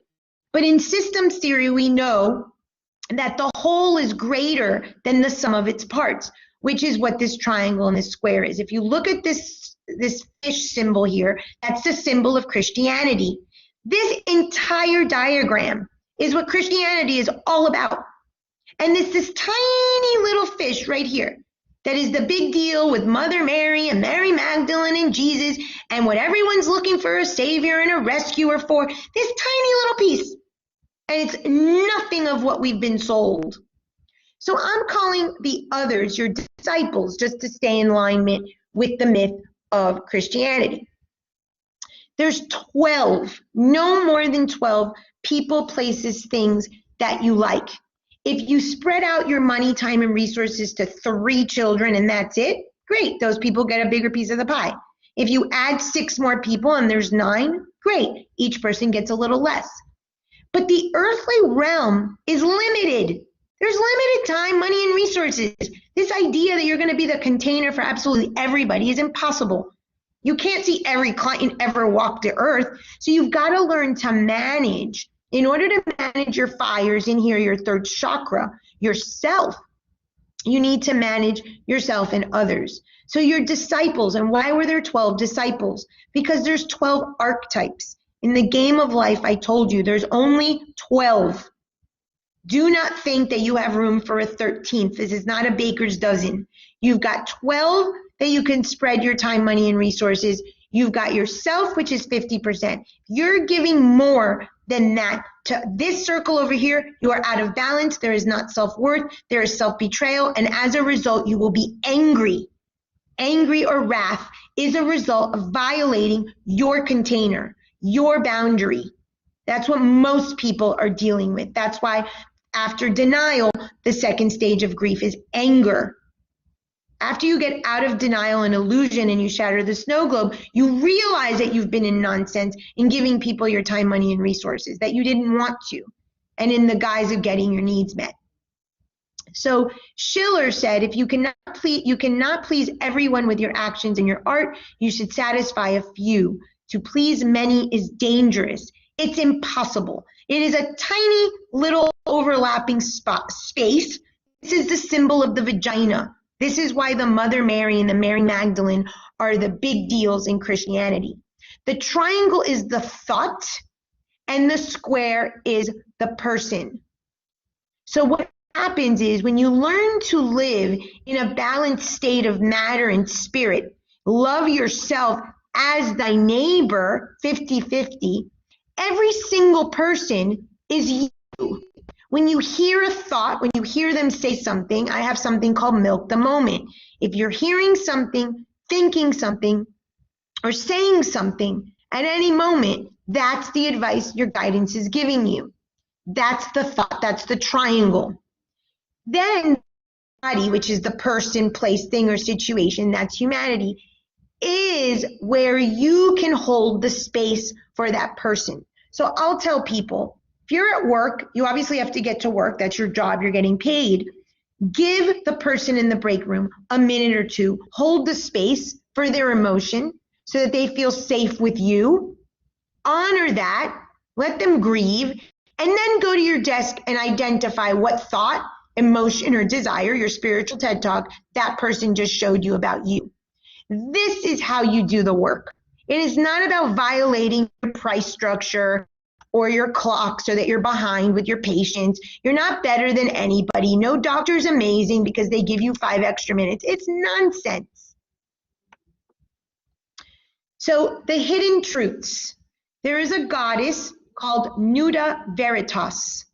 But in systems theory, we know that the whole is greater than the sum of its parts, which is what this triangle and this square is. If you look at this fish symbol here, that's the symbol of Christianity. This entire diagram is what Christianity is all about. And it's this tiny little fish right here that is the big deal with Mother Mary and Mary Magdalene and Jesus and what everyone's looking for a savior and a rescuer for. This tiny little piece. And it's nothing of what we've been sold. So I'm calling the others your disciples just to stay in alignment with the myth of Christianity. There's 12, no more than 12 people, places, things that you like. If you spread out your money, time, and resources to 3 children and that's it, great. Those people get a bigger piece of the pie. If you add 6 more people and there's 9, great. Each person gets a little less. But the earthly realm is limited. There's limited time, money, and resources. This idea that you're going to be the container for absolutely everybody is impossible. You can't see every client ever walk the earth. So you've got to learn to manage. In order to manage your fires in here, your third chakra, yourself, you need to manage yourself and others. So your disciples, and why were there 12 disciples? Because there's 12 archetypes. In the game of life, I told you, there's only 12. Do not think that you have room for a 13th. This is not a baker's dozen. You've got 12 that you can spread your time, money, and resources. You've got yourself, which is 50%. You're giving more than that to this circle over here. You are out of balance. There is not self-worth. There is self-betrayal. And as a result, you will be angry. Angry or wrath is a result of violating your container, your boundary. That's what most people are dealing with. That's why after denial, the second stage of grief is anger. After you get out of denial and illusion and you shatter the snow globe, you realize that you've been in nonsense in giving people your time, money, and resources, that you didn't want to, and in the guise of getting your needs met. So Schiller said, if you cannot please everyone with your actions and your art, you should satisfy a few. To please many is dangerous. It's impossible. It is a tiny little overlapping space. This is the symbol of the vagina. This is why the Mother Mary and the Mary Magdalene are the big deals in Christianity. The triangle is the thought, and the square is the person. So what happens is when you learn to live in a balanced state of matter and spirit, love yourself as thy neighbor, 50-50, every single person is you. When you hear a thought, when you hear them say something, I have something called milk the moment. If you're hearing something, thinking something, or saying something at any moment, that's the advice your guidance is giving you. That's the thought, that's the triangle. Then body, which is the person, place, thing, or situation, that's humanity, is where you can hold the space for that person. So I'll tell people, if you're at work, you obviously have to get to work. That's your job. You're getting paid. Give the person in the break room a minute or two. Hold the space for their emotion so that they feel safe with you. Honor that. Let them grieve. And then go to your desk and identify what thought, emotion, or desire, your spiritual TED Talk, that person just showed you about you. This is how you do the work. It is not about violating your price structure or your clock so that you're behind with your patients. You're not better than anybody. No doctor's amazing because they give you 5 extra minutes. It's nonsense. So the hidden truths. There is a goddess called Nuda Veritas.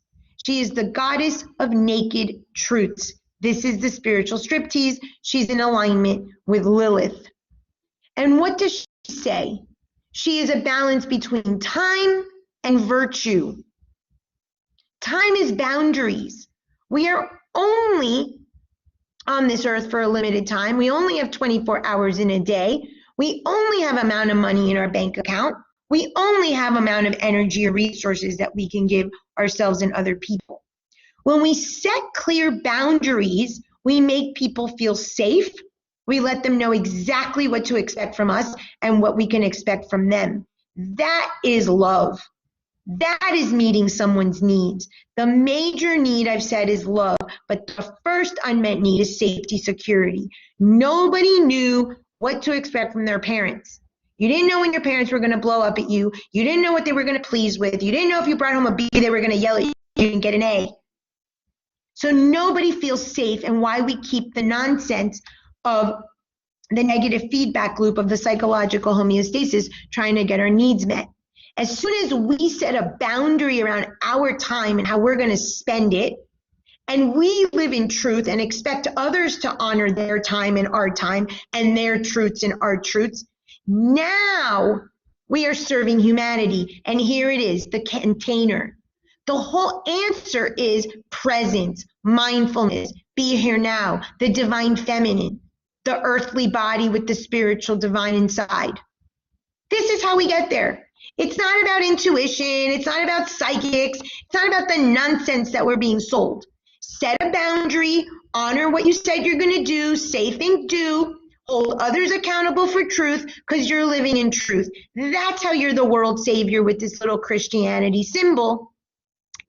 She is the goddess of naked truths. This is the spiritual striptease. She's in alignment with Lilith. And what does she say? She is a balance between time and virtue. Time is boundaries. We are only on this earth for a limited time. We only have 24 hours in a day. We only have amount of money in our bank account. We only have amount of energy or resources that we can give ourselves and other people. When we set clear boundaries, we make people feel safe. We let them know exactly what to expect from us and what we can expect from them. That is love. That is meeting someone's needs. The major need, I've said, is love, but the first unmet need is safety, security. Nobody knew what to expect from their parents. You didn't know when your parents were going to blow up at you. You didn't know what they were going to please with. You didn't know if you brought home a B, they were going to yell at you and get an A. So nobody feels safe, and why we keep the nonsense of the negative feedback loop of the psychological homeostasis trying to get our needs met. As soon as we set a boundary around our time and how we're going to spend it, and we live in truth and expect others to honor their time and our time and their truths and our truths, now we are serving humanity. And here it is, the container. The whole answer is presence, mindfulness, be here now, the divine feminine, the earthly body with the spiritual divine inside. This is how we get there. It's not about intuition. It's not about psychics. It's not about the nonsense that we're being sold. Set a boundary, honor what you said you're going to do, say, think, do, hold others accountable for truth because you're living in truth. That's how you're the world savior with this little Christianity symbol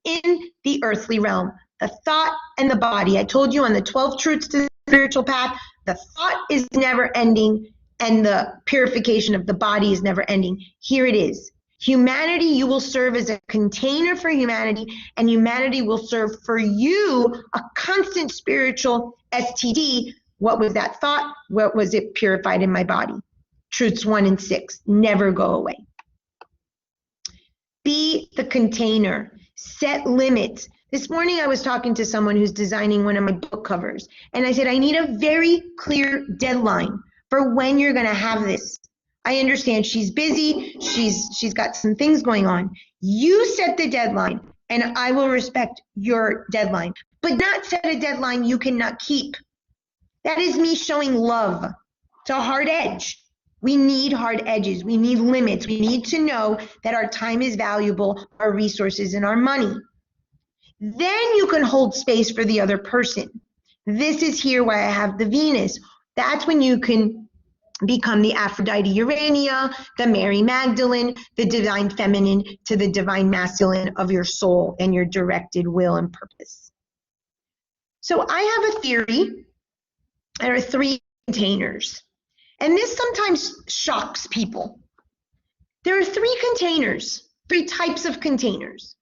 in the earthly realm, the thought and the body. I told you on the 12 truths to the spiritual path, the thought is never ending and the purification of the body is never ending. Here it is. Humanity, you will serve as a container for humanity, and humanity will serve for you a constant spiritual STD. What was that thought? What was it purified in my body? Truths 1 and 6 never go away. Be the container. Set limits. This morning I was talking to someone who's designing one of my book covers, and I said, I need a very clear deadline for when you're going to have this. I understand she's busy. She's got some things going on. You set the deadline, and I will respect your deadline, but not set a deadline you cannot keep. That is me showing love. It's a hard edge. We need hard edges. We need limits. We need to know that our time is valuable, our resources, and our money. Then you can hold space for the other person. This is here why I have the Venus. That's when you can become the Aphrodite Urania, the Mary Magdalene, the divine feminine to the divine masculine of your soul and your directed will and purpose. So I have a theory. There are 3 containers. And this sometimes shocks people. There are 3 containers, 3 types of containers.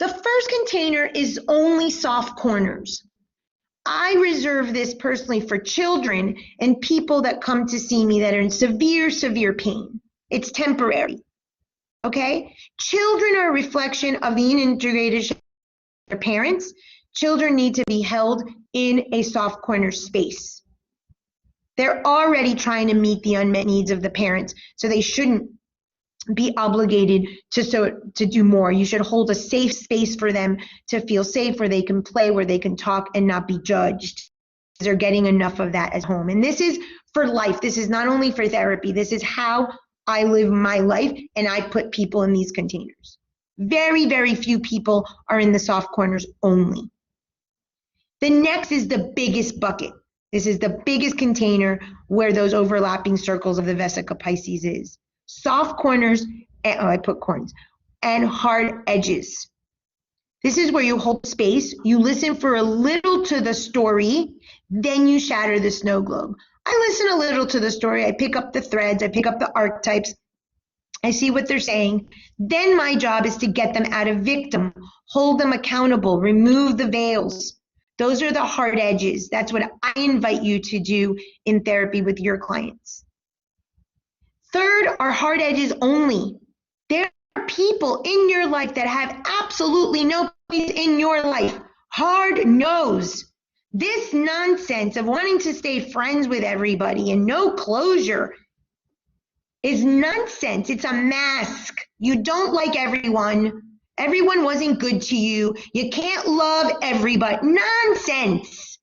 The first container is only soft corners. I reserve this personally for children and people that come to see me that are in severe, severe pain. It's temporary, okay? Children are a reflection of the integrated of their parents. Children need to be held in a soft corner space. They're already trying to meet the unmet needs of the parents, so they shouldn't be obligated to do more. You should hold a safe space for them to feel safe, where they can play, where they can talk and not be judged. They're getting enough of that at home. And this is for life. This is not only for therapy. This is how I live my life, and I put people in these containers. Very, very few people are in the soft corners only. The next is the biggest bucket. This is the biggest container where those overlapping circles of the Vesica Pisces is. Soft corners, I put corns, and hard edges. This is where you hold space, you listen for a little to the story, then you shatter the snow globe. I listen a little to the story, I pick up the threads, I pick up the archetypes, I see what they're saying. Then my job is to get them out of victim, hold them accountable, remove the veils. Those are the hard edges. That's what I invite you to do in therapy with your clients. Third are hard edges only. They're people in your life that have absolutely no place in your life. Hard nose. This nonsense of wanting to stay friends with everybody and no closure is nonsense. It's a mask. You don't like everyone. Everyone wasn't good to you. You can't love everybody. Nonsense.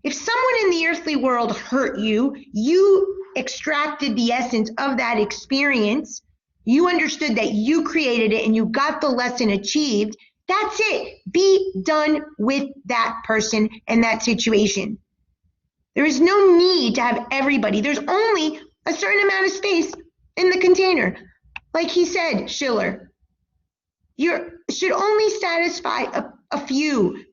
If someone in the earthly world hurt you, you extracted the essence of that experience. You understood that you created it and you got the lesson achieved. That's it. Be done with that person and that situation. There is no need to have everybody. There's only a certain amount of space in the container. Like he said, Schiller, you should only satisfy a few.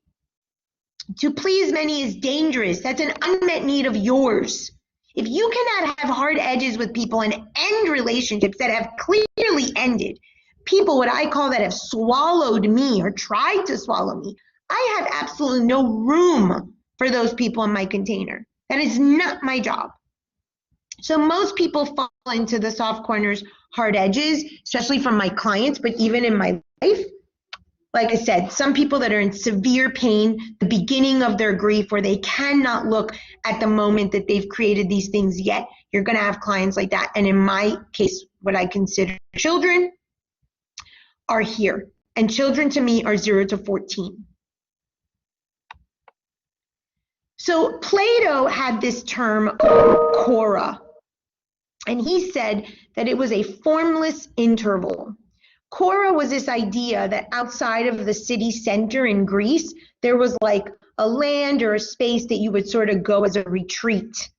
To please many is dangerous. That's an unmet need of yours. If you cannot have hard edges with people and end relationships that have clearly ended, people what I call that have swallowed me or tried to swallow me, I have absolutely no room for those people in my container. That is not my job. So most people fall into the soft corners, hard edges, especially from my clients, but even in my life. Like I said, some people that are in severe pain, the beginning of their grief, where they cannot look at the moment that they've created these things yet, you're going to have clients like that. And in my case, what I consider children are here. And children to me are 0 to 14. So Plato had this term called Khora. And he said that it was a formless interval. Khora was this idea that outside of the city center in Greece, there was like a land or a space that you would sort of go as a retreat.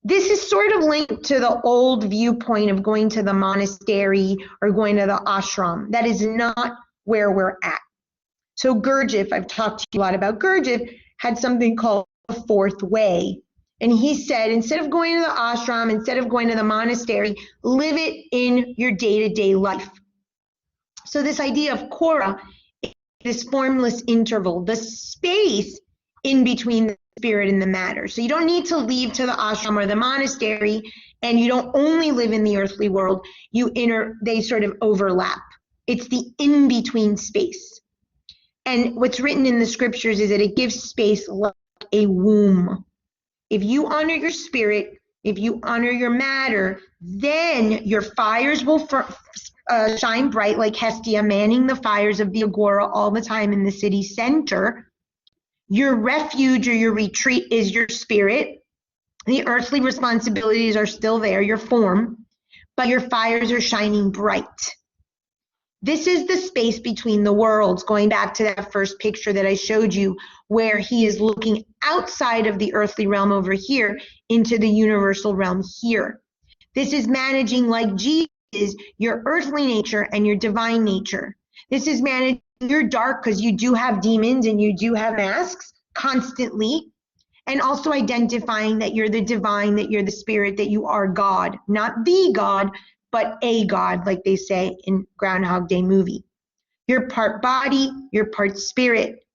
This is sort of linked to the old viewpoint of going to the monastery or going to the ashram. That is not where we're at. So Gurdjieff, I've talked to you a lot about Gurdjieff, had something called the fourth way. And he said, instead of going to the ashram, instead of going to the monastery, live it in your day-to-day life. So this idea of Khora, this formless interval, the space in between the spirit and the matter. So you don't need to leave to the ashram or the monastery, and you don't only live in the earthly world. They sort of overlap. It's the in-between space. And what's written in the scriptures is that it gives space like a womb. If you honor your spirit, if you honor your matter, then your fires will shine bright like Hestia, manning the fires of the agora all the time in the city center. Your refuge or your retreat is your spirit. The earthly responsibilities are still there, your form, but your fires are shining bright. This is the space between the worlds, going back to that first picture that I showed you, where he is looking outside of the earthly realm over here into the universal realm here. This is managing, like Jesus, your earthly nature and your divine nature. This is managing your dark, because you do have demons and you do have masks constantly, and also identifying that you're the divine, that you're the spirit, that you are God, not the God, but a God, like they say in Groundhog Day movie. You're part body, you're part spirit.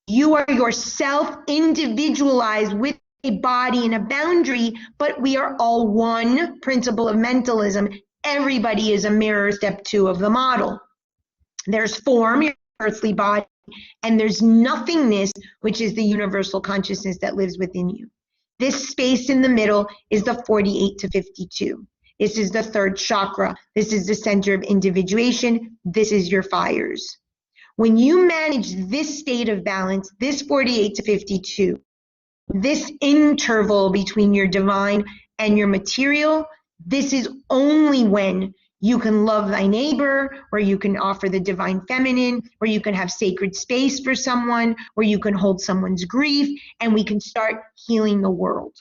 You are yourself individualized with a body and a boundary, but we are all one. Principle of mentalism. Everybody is a mirror, step 2 of the model. There's form, your earthly body, and there's nothingness, which is the universal consciousness that lives within you. This space in the middle is the 48 to 52. This is the third chakra. This is the center of individuation. This is your fires. When you manage this state of balance, this 48 to 52, this interval between your divine and your material, this is only when you can love thy neighbor, where you can offer the divine feminine, where you can have sacred space for someone, where you can hold someone's grief, and we can start healing the world.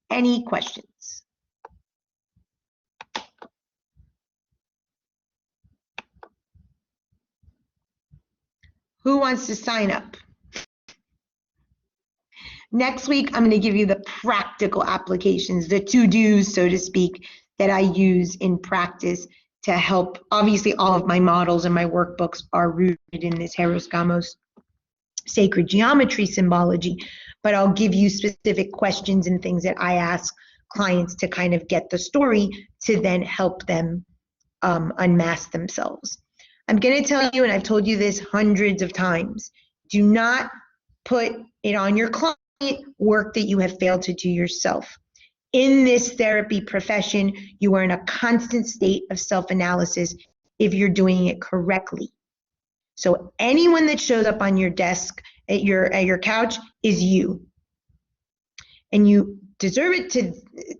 Any questions? Who wants to sign up? Next week, I'm going to give you the practical applications, the to-dos, so to speak, that I use in practice to help. Obviously, all of my models and my workbooks are rooted in this Heiros Gamos sacred geometry symbology, but I'll give you specific questions and things that I ask clients to kind of get the story to then help them unmask themselves. I'm going to tell you, and I've told you this hundreds of times, do not put it on your client work that you have failed to do yourself. In this therapy profession, you are in a constant state of self-analysis if you're doing it correctly. So anyone that shows up on your desk, at your couch, is you. And you deserve it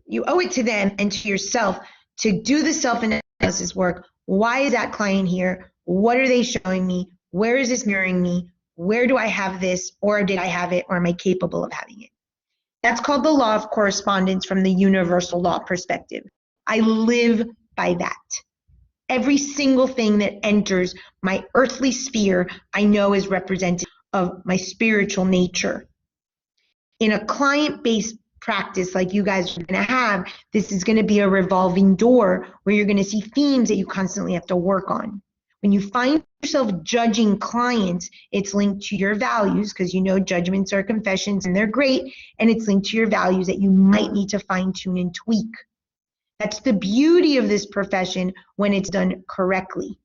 you owe it to them and to yourself to do the self-analysis work. Why is that client here? What are they showing me? Where is this mirroring me? Where do I have this? Or did I have it? Or am I capable of having it? That's called the law of correspondence from the universal law perspective. I live by that. Every single thing that enters my earthly sphere, I know is representative of my spiritual nature. In a client-based practice like you guys are going to have, this is going to be a revolving door where you're going to see themes that you constantly have to work on. When you find yourself judging clients, it's linked to your values, because you know judgments are confessions and they're great, and it's linked to your values that you might need to fine-tune and tweak. That's the beauty of this profession when it's done correctly.